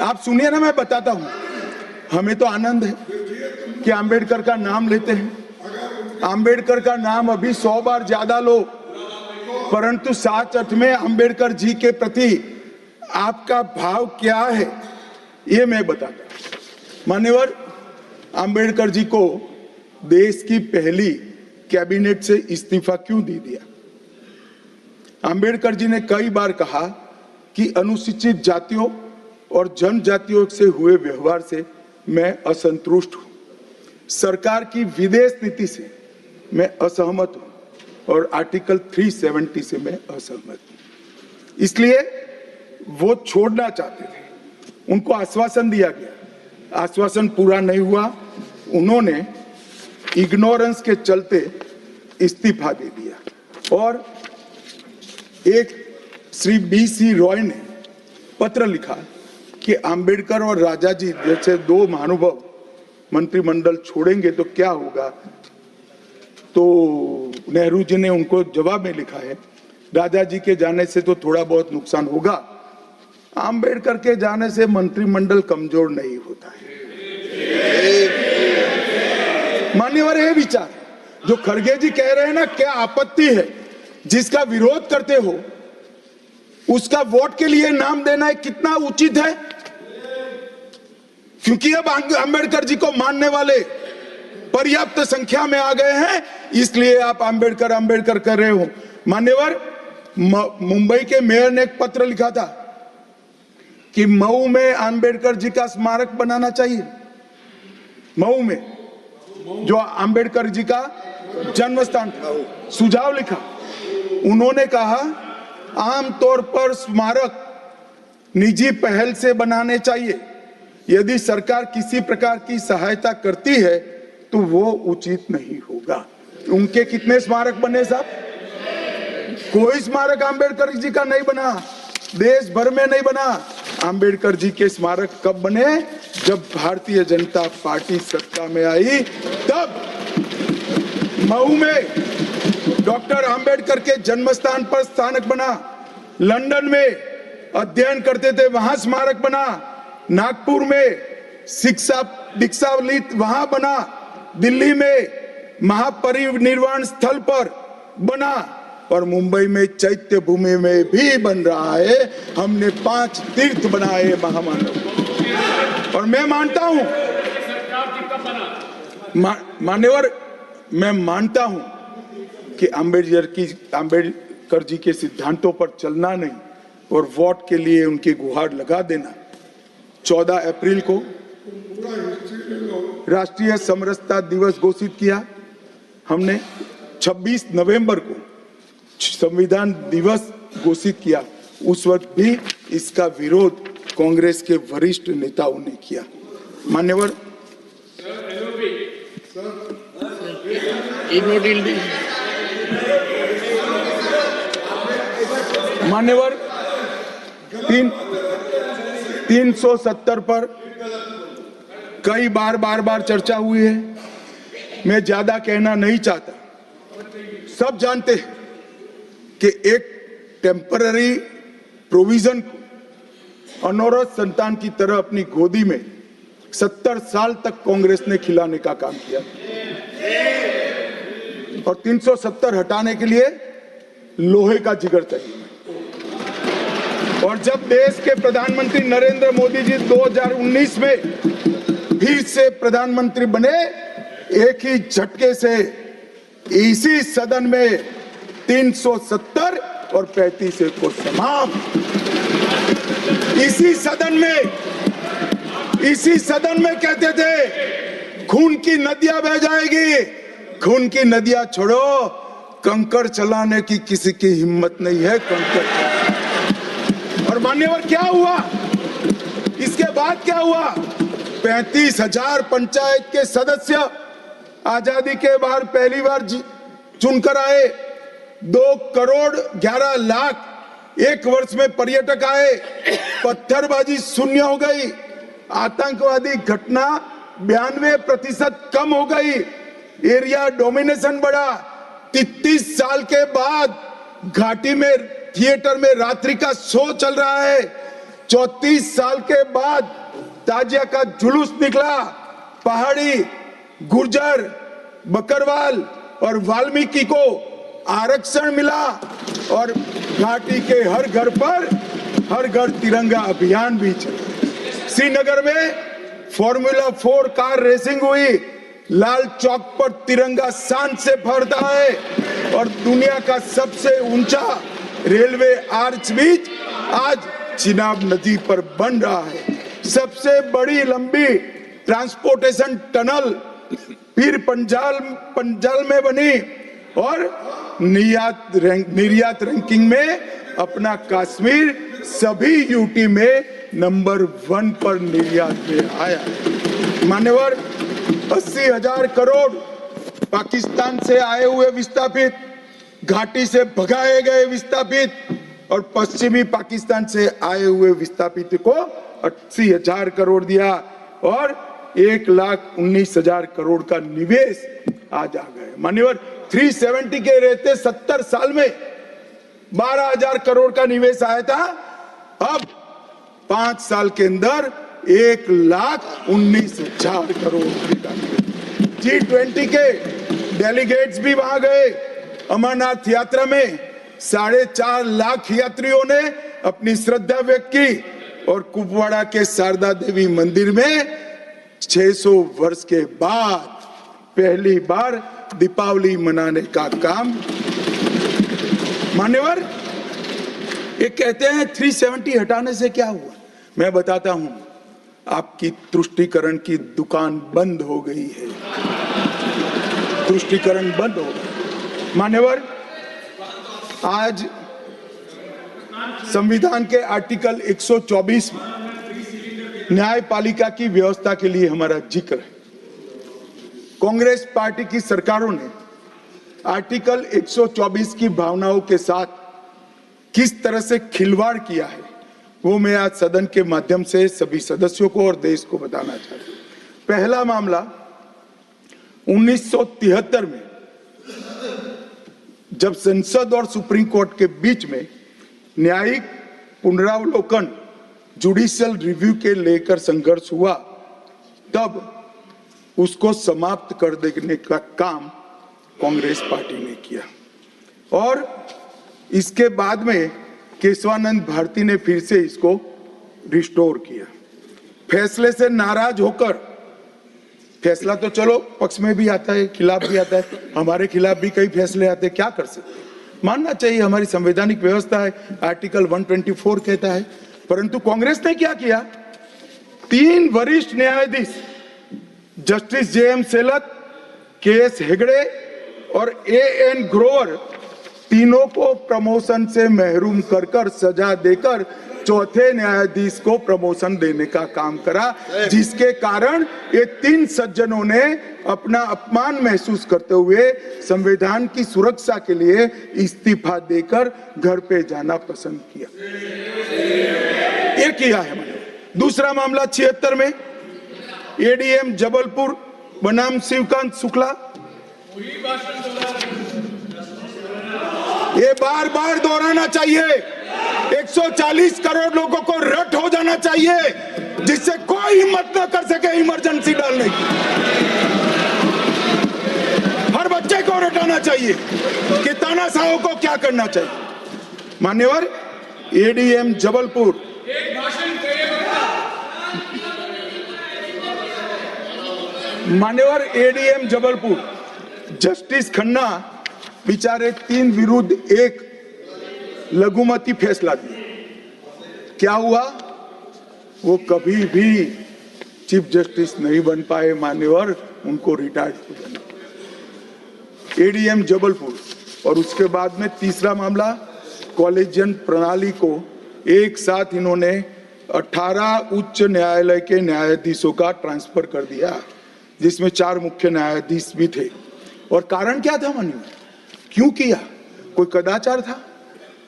आप सुनिए ना, मैं बताता हूं। हमें तो आनंद है कि आम्बेडकर का नाम लेते हैं। आम्बेडकर का नाम अभी 100 बार ज्यादा लो, परंतु साच अर्थ में आम्बेडकर जी के प्रति आपका भाव क्या है ये मैं बताता हूं। मान्यवर, आम्बेडकर जी को देश की पहली कैबिनेट से इस्तीफा क्यों दे दिया? आम्बेडकर जी ने कई बार कहा कि अनुसूचित जातियों और जनजातियों से हुए व्यवहार से मैं असंतुष्ट हूं। सरकार की विदेश नीति से मैं असहमत हूं और आर्टिकल 370 से मैं असहमत हूं। इसलिए वो छोड़ना चाहते थे। उनको आश्वासन दिया गया, आश्वासन पूरा नहीं हुआ। उन्होंने इग्नोरेंस के चलते इस्तीफा दे दिया और एक श्री B.C. रॉय ने पत्र लिखा कि आम्बेडकर और राजाजी जैसे 2 महानुभाव मंत्रिमंडल छोड़ेंगे तो क्या होगा। तो नेहरू जी ने उनको जवाब में लिखा है, राजा जी के जाने से तो थोड़ा बहुत नुकसान होगा, आम्बेडकर के जाने से मंत्रिमंडल कमजोर नहीं होता है। मान्यवर, ये विचार जो खड़गे जी कह रहे हैं ना, क्या आपत्ति है? जिसका विरोध करते हो उसका वोट के लिए नाम देना है, कितना उचित है? क्योंकि अब आम्बेडकर जी को मानने वाले पर्याप्त संख्या में आ गए हैं, इसलिए आप आम्बेडकर आम्बेडकर कर रहे हो। मान्यवर, मुंबई के मेयर ने एक पत्र लिखा था कि मऊ में आम्बेडकर जी का स्मारक बनाना चाहिए। मऊ में जो आम्बेडकर जी का जन्म स्थान था, सुझाव लिखा। उन्होंने कहा आमतौर पर स्मारक निजी पहल से बनाने चाहिए। यदि सरकार किसी प्रकार की सहायता करती है तो वो उचित नहीं होगा। उनके कितने स्मारक बने साहब? कोई स्मारक आंबेडकर जी का नहीं बना, देश भर में नहीं बना। आंबेडकर जी के स्मारक कब बने? जब भारतीय जनता पार्टी सत्ता में आई, तब मऊ में डॉक्टर आंबेडकर के जन्मस्थान पर स्मारक बना, लंदन में अध्ययन करते थे वहां स्मारक बना, नागपुर में शिक्षा दीक्षावलित वहां बना, दिल्ली में महापरिनिर्वाण स्थल पर बना और मुंबई में चैत्य भूमि में भी बन रहा है। हमने 5 तीर्थ बनाए महामानव। और मैं मानता हूं मान्यवर, मैं मानता हूं कि आंबेडकर जी के सिद्धांतों पर चलना नहीं और वोट के लिए उनकी गुहार लगा देना। 14 अप्रैल को राष्ट्रीय समरसता दिवस घोषित किया हमने, 26 नवंबर को संविधान दिवस घोषित किया। उस वक्त भी इसका विरोध कांग्रेस के वरिष्ठ नेताओं ने किया। मान्यवर, मान्यवर 370 पर कई बार चर्चा हुई है। मैं ज्यादा कहना नहीं चाहता। सब जानते हैं कि एक टेम्पररी प्रोविजन को अनौरत संतान की तरह अपनी गोदी में 70 साल तक कांग्रेस ने खिलाने का काम किया और 370 हटाने के लिए लोहे का जिगर चाहिए। और जब देश के प्रधानमंत्री नरेंद्र मोदी जी 2019 में फिर से प्रधानमंत्री बने, एक ही झटके से इसी सदन में 370 और 35 को समाप्त। इसी सदन में कहते थे खून की नदियां बह जाएगी। खून की नदियां छोड़ो, कंकड़ चलाने की किसी की हिम्मत नहीं है। कंकड़। और मान्यवर क्या हुआ? इसके बाद क्या हुआ? 35,000 पंचायत के सदस्य आजादी के बाद पहली बार चुनकर आए। 2 करोड़ 11 लाख एक वर्ष में पर्यटक आए। पत्थरबाजी शून्य हो गई। आतंकवादी घटना 92% कम हो गई। एरिया डोमिनेशन बढ़ा। 33 साल के बाद घाटी में थिएटर में रात्रि का शो चल रहा है। 34 साल के बाद ताजिया का जुलूस निकला। पहाड़ी, गुर्जर, बकरवाल और वाल्मीकि को आरक्षण मिला और घाटी के हर घर तिरंगा अभियान भी चला। श्रीनगर में फॉर्मूला 4 कार रेसिंग हुई। लाल चौक पर तिरंगा शान से फहरता है और दुनिया का सबसे ऊंचा रेलवे आर्च ब्रिज आज चिनाब नदी पर बन रहा है। सबसे बड़ी लंबी ट्रांसपोर्टेशन टनल फिर पंजाल में बनी और निर्यात रैंकिंग में अपना कश्मीर सभी यूटी में नंबर 1 पर निर्यात में आया। मान्यवर 80,000 करोड़ पाकिस्तान से आए हुए विस्थापित, घाटी से भगाए गए विस्थापित और पश्चिमी पाकिस्तान से आए हुए विस्थापित को 80,000 करोड़ दिया और 1,19,000 करोड़ का निवेश आज आ गए। मान्यवर 370 के रहते 70 साल में 12,000 करोड़ का निवेश आया था। अब 5 साल के अंदर 1,19,000 करोड़ का। G20 के डेलीगेट्स भी वहां गए। अमरनाथ यात्रा में 4.5 लाख यात्रियों ने अपनी श्रद्धा व्यक्त की और कुपवाड़ा के शारदा देवी मंदिर में 600 वर्ष के बाद पहली बार दीपावली मनाने का काम। मान्यवर ये कहते हैं 370 हटाने से क्या हुआ? मैं बताता हूं, आपकी तुष्टीकरण की दुकान बंद हो गई है। तुष्टीकरण बंद हो गई। मान्यवर आज संविधान के आर्टिकल 124 में न्यायपालिका की व्यवस्था के लिए हमारा जिक्र है। कांग्रेस पार्टी की सरकारों ने आर्टिकल 124 की भावनाओं के साथ किस तरह से खिलवाड़ किया है वो मैं आज सदन के माध्यम से सभी सदस्यों को और देश को बताना चाहता हूं। पहला मामला 1973 में जब संसद और सुप्रीम कोर्ट के बीच में न्यायिक पुनरावलोकन जुडिशियल रिव्यू के लेकर संघर्ष हुआ, तब उसको समाप्त कर देने का काम कांग्रेस पार्टी ने किया और इसके बाद में केशवानंद भारती ने फिर से इसको रिस्टोर किया। फैसले से नाराज होकर, फैसला तो चलो पक्ष में भी आता है, खिलाफ भी आता है, हमारे खिलाफ भी कई फैसले आते हैं, क्या कर सकते हैं, मानना चाहिए, हमारी संवैधानिक व्यवस्था है, आर्टिकल 124 कहता है। परंतु कांग्रेस ने क्या किया, 3 वरिष्ठ न्यायाधीश जस्टिस JM सेलत, KS हेगड़े और AN ग्रोवर, तीनों को प्रमोशन से महरूम कर सजा देकर चौथे न्यायाधीश को प्रमोशन देने का काम करा, जिसके कारण ये 3 सज्जनों ने अपना अपमान महसूस करते हुए संविधान की सुरक्षा के लिए इस्तीफा देकर घर पे जाना पसंद किया। ये किया है मैंने। दूसरा मामला 76 में ADM जबलपुर बनाम शिवकांत शुक्ला, ये बार बार दोहराना चाहिए, 140 करोड़ लोगों को रट हो जाना चाहिए जिससे कोई हिम्मत न कर सके इमरजेंसी डालने की। हर बच्चे को रटाना चाहिए कि तानाशाहों को क्या करना चाहिए। मान्यवर ADM जबलपुर, मान्यवर ADM जबलपुर जस्टिस खन्ना बेचारे 3 विरुद्ध 1 लघुमती फैसला दिया। क्या हुआ, वो कभी भी चीफ जस्टिस नहीं बन पाए मान्यवर, उनको रिटायर्ड हो जाना। ADM जबलपुर। और उसके बाद में तीसरा मामला कॉलेजियन प्रणाली को एक साथ इन्होंने 18 उच्च न्यायालय के न्यायाधीशों का ट्रांसफर कर दिया, जिसमें 4 मुख्य न्यायाधीश भी थे। और कारण क्या था मान्यवर, क्यों किया, कोई कदाचार था,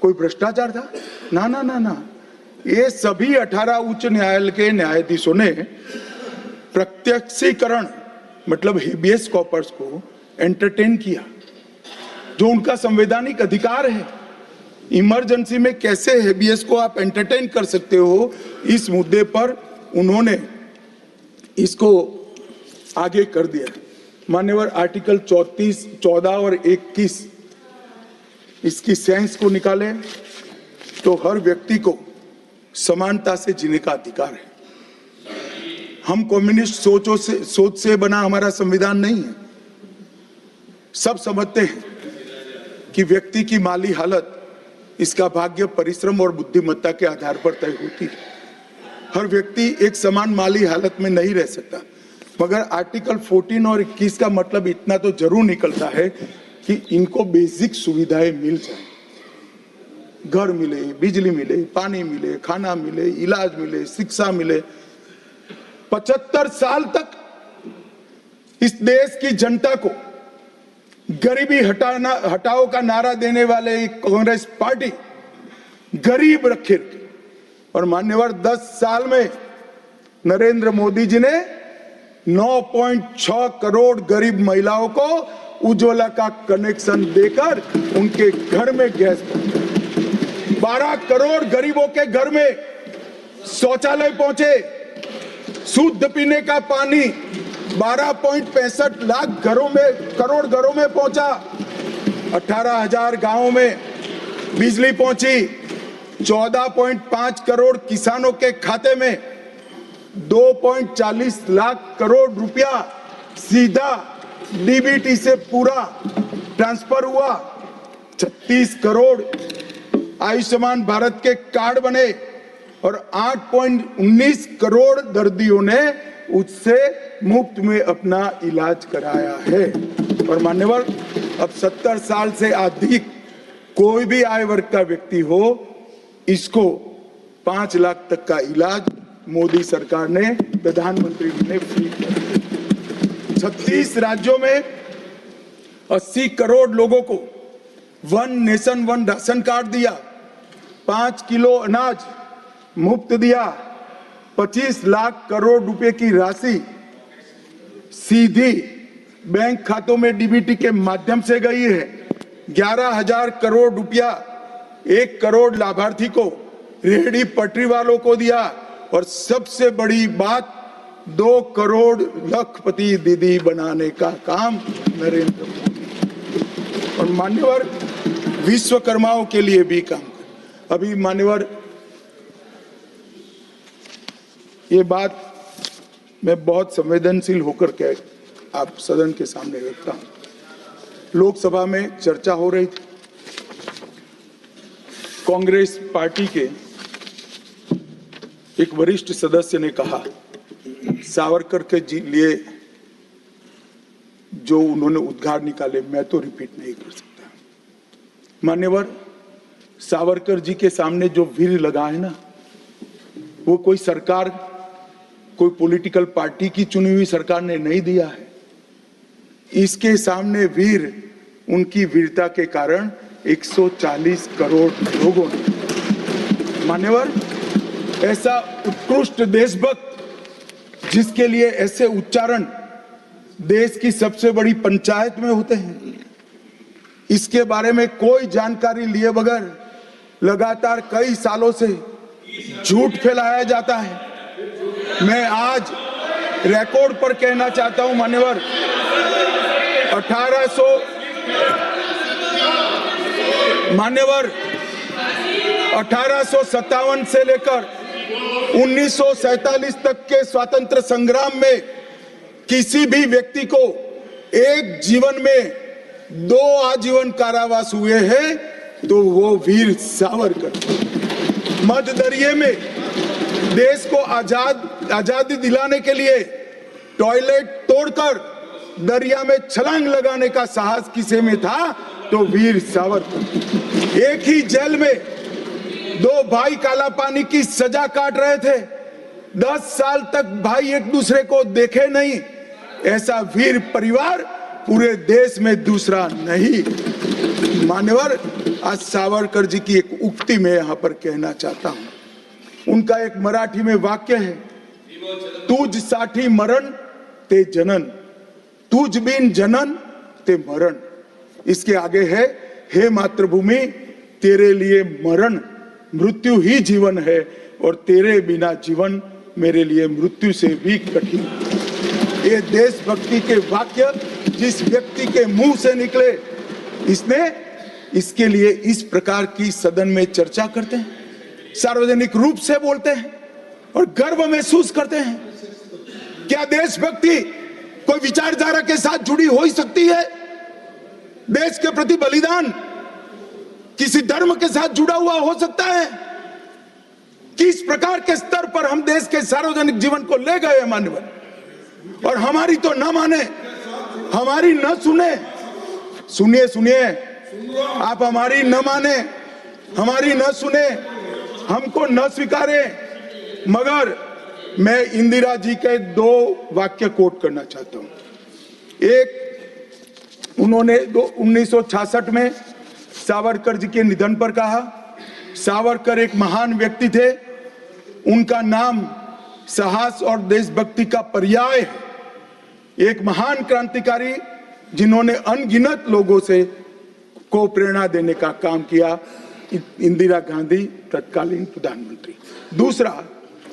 कोई भ्रष्टाचार था? ना ना ना ना, ये सभी 18 उच्च न्यायालय के न्यायाधीशों ने प्रत्यक्षीकरण मतलब हेबियस कॉर्पस को एंटरटेन किया, जो उनका संवैधानिक अधिकार है। इमरजेंसी में कैसे हेबियस को आप एंटरटेन कर सकते हो, इस मुद्दे पर उन्होंने इसको आगे कर दिया। मान्यवर आर्टिकल 34, 14 और 21 इसकी सेंस को निकाले तो हर व्यक्ति को समानता से जीने का अधिकार है। हम कम्युनिस्ट सोच से बना हमारा संविधान नहीं है। सब समझते हैं कि व्यक्ति की माली हालत इसका भाग्य परिश्रम और बुद्धिमत्ता के आधार पर तय होती है। हर व्यक्ति एक समान माली हालत में नहीं रह सकता, मगर आर्टिकल 14 और 21 का मतलब इतना तो जरूर निकलता है कि इनको बेसिक सुविधाएं मिल जाए, घर मिले, बिजली मिले, पानी मिले, खाना मिले, इलाज मिले, शिक्षा मिले। 75 साल तक इस देश की जनता को गरीबी हटाओ का नारा देने वाले कांग्रेस पार्टी गरीब रखे। और मान्यवर 10 साल में नरेंद्र मोदी जी ने 9.6 करोड़ गरीब महिलाओं को उज्ज्वला का कनेक्शन देकर उनके घर में गैस पहुंचा। 12 करोड़ गरीबों के घर में शौचालय पहुंचे, शुद्ध पीने का पानी 12.65 लाख करोड़ घरों में पहुंचा। 18,000 गांवों में बिजली पहुंची। 14.5 करोड़ किसानों के खाते में 2.40 लाख करोड़ रुपया सीधा डीबीटी से पूरा ट्रांसफर हुआ। 36 करोड़ आयुष्मान भारत के कार्ड बने और 8.19 करोड़ दर्दियों ने उससे मुफ्त में अपना इलाज कराया है। और मान्यवर अब 70 साल से अधिक कोई भी आय वर्ग का व्यक्ति हो, इसको 5 लाख तक का इलाज मोदी सरकार ने, प्रधानमंत्री जी ने फ्री कर दिया। 36 राज्यों में 80 करोड़ लोगों को one nation one ration card दिया, 5 किलो अनाज मुफ्त दिया, 25 लाख करोड़ रुपए की राशि सीधी बैंक खातों में डीबीटी के माध्यम से गई है। 11,000 करोड़ रुपया 1 करोड़ लाभार्थी को, रेहड़ी पटरी वालों को दिया, और सबसे बड़ी बात 2 करोड़ लखपति दीदी बनाने का काम नरेंद्र मोदी और मान्यवर विश्वकर्माओं के लिए भी काम कर। अभी मान्यवर ये बात मैं बहुत संवेदनशील होकर के आप सदन के सामने रखता हूं। लोकसभा में चर्चा हो रही थी, कांग्रेस पार्टी के एक वरिष्ठ सदस्य ने कहा सावरकर के लिए जो उन्होंने उद्गार निकाले मैं तो रिपीट नहीं कर सकता। मान्यवर, सावरकर जी के सामने जो वीर लगा है ना, वो कोई सरकार, कोई पॉलिटिकल पार्टी की चुनी हुई सरकार ने नहीं दिया है। इसके सामने वीर, उनकी वीरता के कारण 140 करोड़ लोगों ने। मान्यवर, ऐसा उत्कृष्ट देशभक्त जिसके लिए ऐसे उच्चारण देश की सबसे बड़ी पंचायत में होते हैं, इसके बारे में कोई जानकारी लिए बगैर लगातार कई सालों से झूठ फैलाया जाता है। मैं आज रिकॉर्ड पर कहना चाहता हूं मान्यवर, 1857 से लेकर 1947 तक के स्वतंत्र संग्राम में किसी भी व्यक्ति को एक जीवन में 2 आजीवन कारावास हुए हैं तो वो वीर सावरकर। मध्य दरिये में देश को आजादी दिलाने के लिए टॉयलेट तोड़कर दरिया में छलांग लगाने का साहस किसे में था तो वीर सावरकर। एक ही जेल में 2 भाई काला पानी की सजा काट रहे थे, 10 साल तक भाई एक दूसरे को देखे नहीं। ऐसा वीर परिवार पूरे देश में दूसरा नहीं। मान्यवर, आज सावरकर जी की एक उक्ति में यहां पर कहना चाहता हूं। उनका एक मराठी में वाक्य है, तुझ साठी मरण ते जनन, तुझ बिन जनन ते मरण। इसके आगे है, हे मातृभूमि तेरे लिए मरण मृत्यु ही जीवन है और तेरे बिना जीवन मेरे लिए मृत्यु से भी कठिन। ये देशभक्ति के वाक्य जिस व्यक्ति के मुंह से निकले, इसके लिए इस प्रकार की सदन में चर्चा करते हैं, सार्वजनिक रूप से बोलते हैं और गर्व महसूस करते हैं। क्या देशभक्ति कोई विचारधारा के साथ जुड़ी हो ही सकती है? देश के प्रति बलिदान किसी धर्म के साथ जुड़ा हुआ हो सकता है? किस प्रकार के स्तर पर हम देश के सार्वजनिक जीवन को ले गए हैं मान्यवर, और हमारी तो न माने, हमारी न सुने। सुनिए सुनिए, आप हमारी न माने, हमारी न सुने, हमको न स्वीकारे, मगर मैं इंदिरा जी के 2 वाक्य कोट करना चाहता हूं। एक, उन्होंने 1966 में सावरकर जी के निधन पर कहा, सावरकर एक महान व्यक्ति थे, उनका नाम साहस और देशभक्ति का पर्याय है। एक महान क्रांतिकारी जिन्होंने अनगिनत लोगों से को प्रेरणा देने का काम किया, इंदिरा गांधी तत्कालीन प्रधानमंत्री। दूसरा,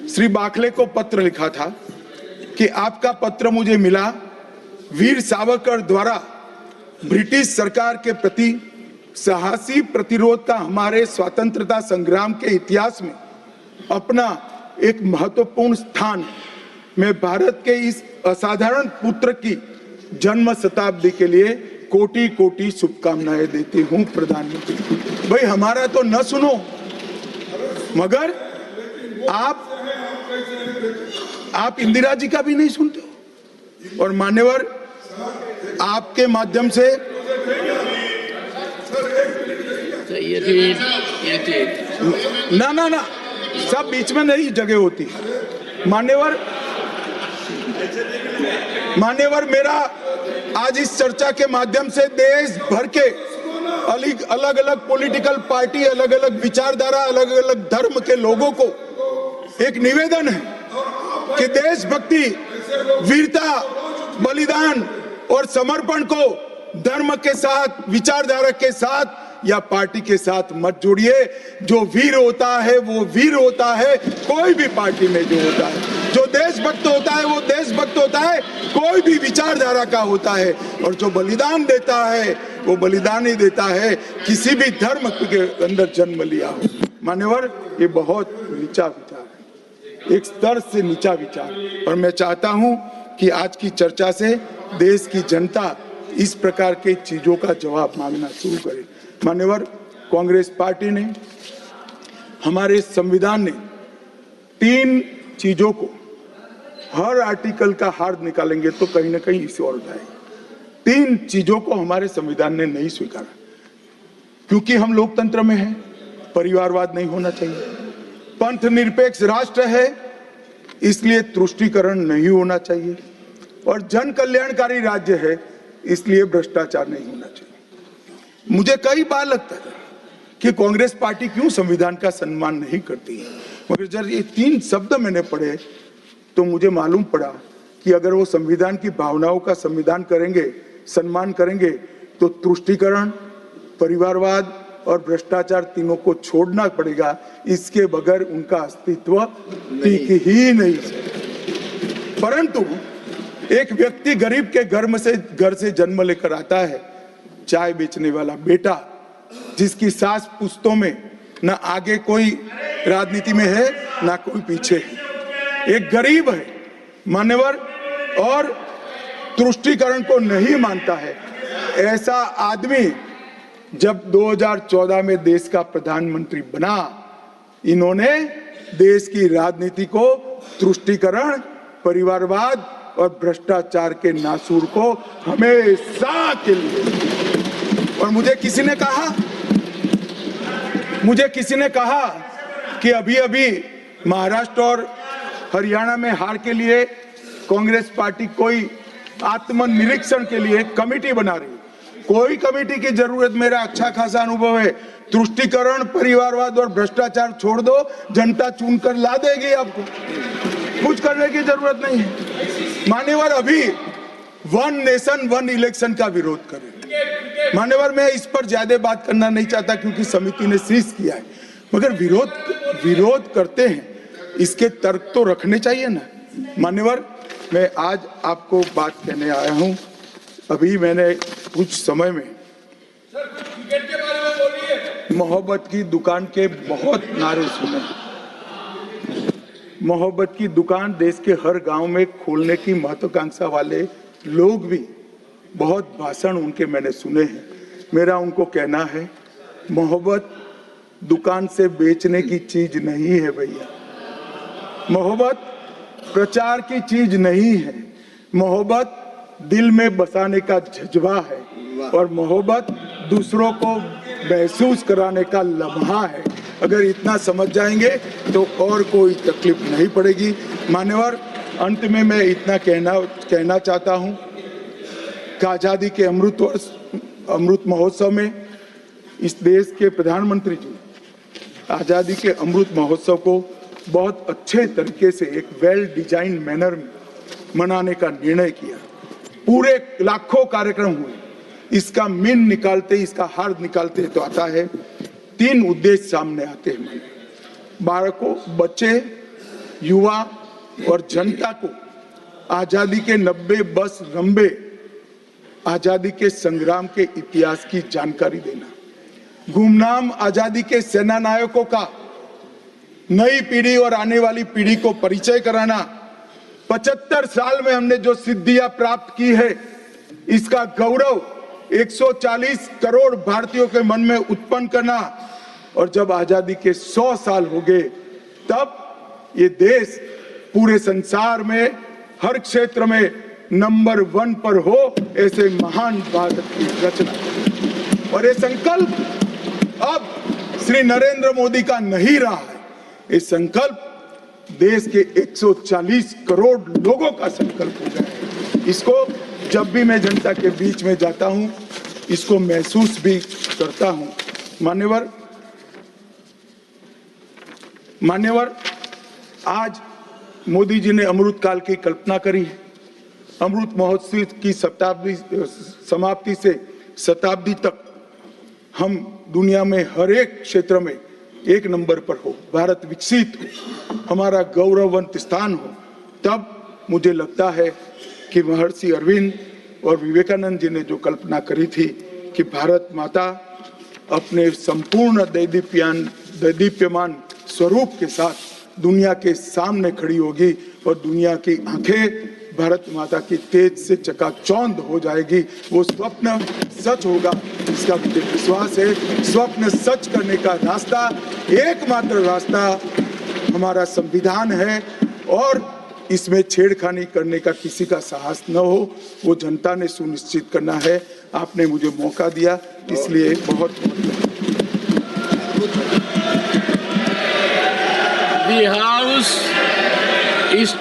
श्री बाखले को पत्र लिखा था कि आपका पत्र मुझे मिला, वीर सावरकर द्वारा ब्रिटिश सरकार के प्रति साहसी प्रतिरोध का हमारे स्वतंत्रता संग्राम के इतिहास में अपना एक महत्वपूर्ण स्थान। मैं भारत के इस असाधारण पुत्र की जन्म शताब्दी के लिए कोटि कोटि शुभकामनाएं देती हूं प्रधानमंत्री। भाई हमारा तो न सुनो, मगर आप इंदिरा जी का भी नहीं सुनते हो। और मान्यवर, आपके माध्यम से ना ना ना, सब बीच में नहीं जगह होती। मान्यवर, मेरा आज इस चर्चा के माध्यम से देश भर के अलग अलग पॉलिटिकल पार्टी, अलग अलग विचारधारा, अलग अलग धर्म के लोगों को एक निवेदन है कि देशभक्ति, वीरता, बलिदान और समर्पण को धर्म के साथ, विचारधारा के साथ या पार्टी के साथ मत जोड़िए। जो वीर होता है वो वीर होता है, कोई भी पार्टी में जो होता है। जो देशभक्त होता है वो देशभक्त होता है, कोई भी विचारधारा का होता है। और जो बलिदान देता है वो बलिदान ही देता है, किसी भी धर्म के अंदर जन्म लिया हो। मान्यवर, ये बहुत नीचा विचार है, एक स्तर से नीचा विचार। और मैं चाहता हूं कि आज की चर्चा से देश की जनता इस प्रकार के चीजों का जवाब मांगना शुरू करे। मान्यवर, कांग्रेस पार्टी ने, हमारे संविधान ने 3 चीजों को, हर आर्टिकल का हार्द निकालेंगे तो कहीं ना कहीं इसे और जाएगी। 3 चीजों को हमारे संविधान ने नहीं स्वीकारा, क्योंकि हम लोकतंत्र में हैं, परिवारवाद नहीं होना चाहिए, पंथ निरपेक्ष राष्ट्र है इसलिए तुष्टीकरण नहीं होना चाहिए, और जन कल्याणकारी राज्य है इसलिए भ्रष्टाचार नहीं होना चाहिए। मुझे कई बार लगता है कि कांग्रेस पार्टी क्यों संविधान का सम्मान नहीं करती है, मगर जब ये 3 शब्द मैंने पढ़े तो मुझे मालूम पड़ा कि अगर वो संविधान की भावनाओं का संविधान करेंगे, सम्मान करेंगे, तो तुष्टीकरण, परिवारवाद और भ्रष्टाचार तीनों को छोड़ना पड़ेगा। इसके बगैर उनका अस्तित्व टिक ही नहीं सकता। परंतु एक व्यक्ति गरीब के घर से जन्म लेकर आता है, चाय बेचने वाला बेटा, जिसकी सास पुश्तों में न आगे कोई राजनीति में है ना कोई पीछे है, एक गरीब है मान्यवर, और तुष्टीकरण को नहीं मानता है। ऐसा आदमी जब 2014 में देश का प्रधानमंत्री बना, इन्होंने देश की राजनीति को तुष्टीकरण, परिवारवाद और भ्रष्टाचार के नासूर को हमेशा के लिए। और मुझे किसी ने कहा कि अभी महाराष्ट्र और हरियाणा में हार के लिए कांग्रेस पार्टी कोई आत्मनिरीक्षण के लिए कमेटी बना रही। कोई कमेटी की जरूरत, मेरा अच्छा खासा अनुभव है। तुष्टीकरण, परिवारवाद और भ्रष्टाचार छोड़ दो, जनता चुनकर ला देगी आपको, कुछ करने की जरूरत नहीं है। मान्यवर, अभी 1 नेशन 1 इलेक्शन का विरोध करें। मान्यवर, मैं इस पर ज्यादा बात करना नहीं चाहता क्योंकि समिति ने शीर्ष किया है, मगर विरोध करते हैं, इसके तर्क तो रखने चाहिए ना। मान्यवर, मैं आज आपको बात कहने आया हूं। अभी मैंने कुछ समय में मोहब्बत की दुकान के बहुत नारे सुने। मोहब्बत की दुकान देश के हर गांव में खोलने की महत्वाकांक्षा वाले लोग भी, बहुत भाषण उनके मैंने सुने हैं। मेरा उनको कहना है, मोहब्बत दुकान से बेचने की चीज नहीं है भैया। मोहब्बत प्रचार की चीज नहीं है। मोहब्बत दिल में बसाने का जज्बा है, और मोहब्बत दूसरों को महसूस कराने का लम्हा है। अगर इतना समझ जाएंगे तो और कोई तकलीफ नहीं पड़ेगी। मान्यवर, अंत में मैं इतना कहना चाहता हूं कि आजादी के अमृत महोत्सव में इस देश के प्रधानमंत्री जी आजादी के अमृत महोत्सव को बहुत अच्छे तरीके से एक वेल डिजाइन मैनर में मनाने का निर्णय किया। पूरे लाखों कार्यक्रम हुए। इसका मीन निकालते, इसका हार्द निकालते तो आता है 3 उद्देश्य सामने आते हैं। बालकों, बच्चे, युवा और जनता को आजादी के 90 वर्ष लंबे आजादी के संग्राम के इतिहास की जानकारी देना। गुमनाम आजादी के सेना नायकों का नई पीढ़ी और आने वाली पीढ़ी को परिचय कराना। 75 साल में हमने जो सिद्धियां प्राप्त की है, इसका गौरव 140 करोड़ भारतीयों के मन में उत्पन्न करना। और जब आजादी के 100 साल हो गए, तब ये देश पूरे संसार में हर क्षेत्र में नंबर 1 पर हो, ऐसे महान भारत की रचना। और ये संकल्प अब श्री नरेंद्र मोदी का नहीं रहा है। ये संकल्प देश के 140 करोड़ लोगों का संकल्प हो गया है। इसको जब भी मैं जनता के बीच में जाता हूं, इसको महसूस भी करता हूं। मान्यवर, आज मोदी जी ने अमृत काल की कल्पना करी है। अमृत महोत्सव की समाप्ति से शताब्दी तक हम दुनिया में हर एक क्षेत्र में एक नंबर पर हो, भारत विकसित हो, हमारा गौरववंत स्थान हो। तब मुझे लगता है कि महर्षि अरविंद और विवेकानंद जी ने जो कल्पना करी थी कि भारत माता अपने संपूर्ण दैदीप्यमान स्वरूप के साथ दुनिया के सामने खड़ी होगी और दुनिया की आंखें भारत माता की तेज से चकाचौंध हो जाएगी। वो स्वप्न सच होगा, इसका मुझे विश्वास है। स्वप्न सच करने का रास्ता, एकमात्र रास्ता हमारा संविधान है और इसमें छेड़खानी करने का किसी का साहस न हो, वो जनता ने सुनिश्चित करना है। आपने मुझे मौका दिया, इसलिए बहुत The House is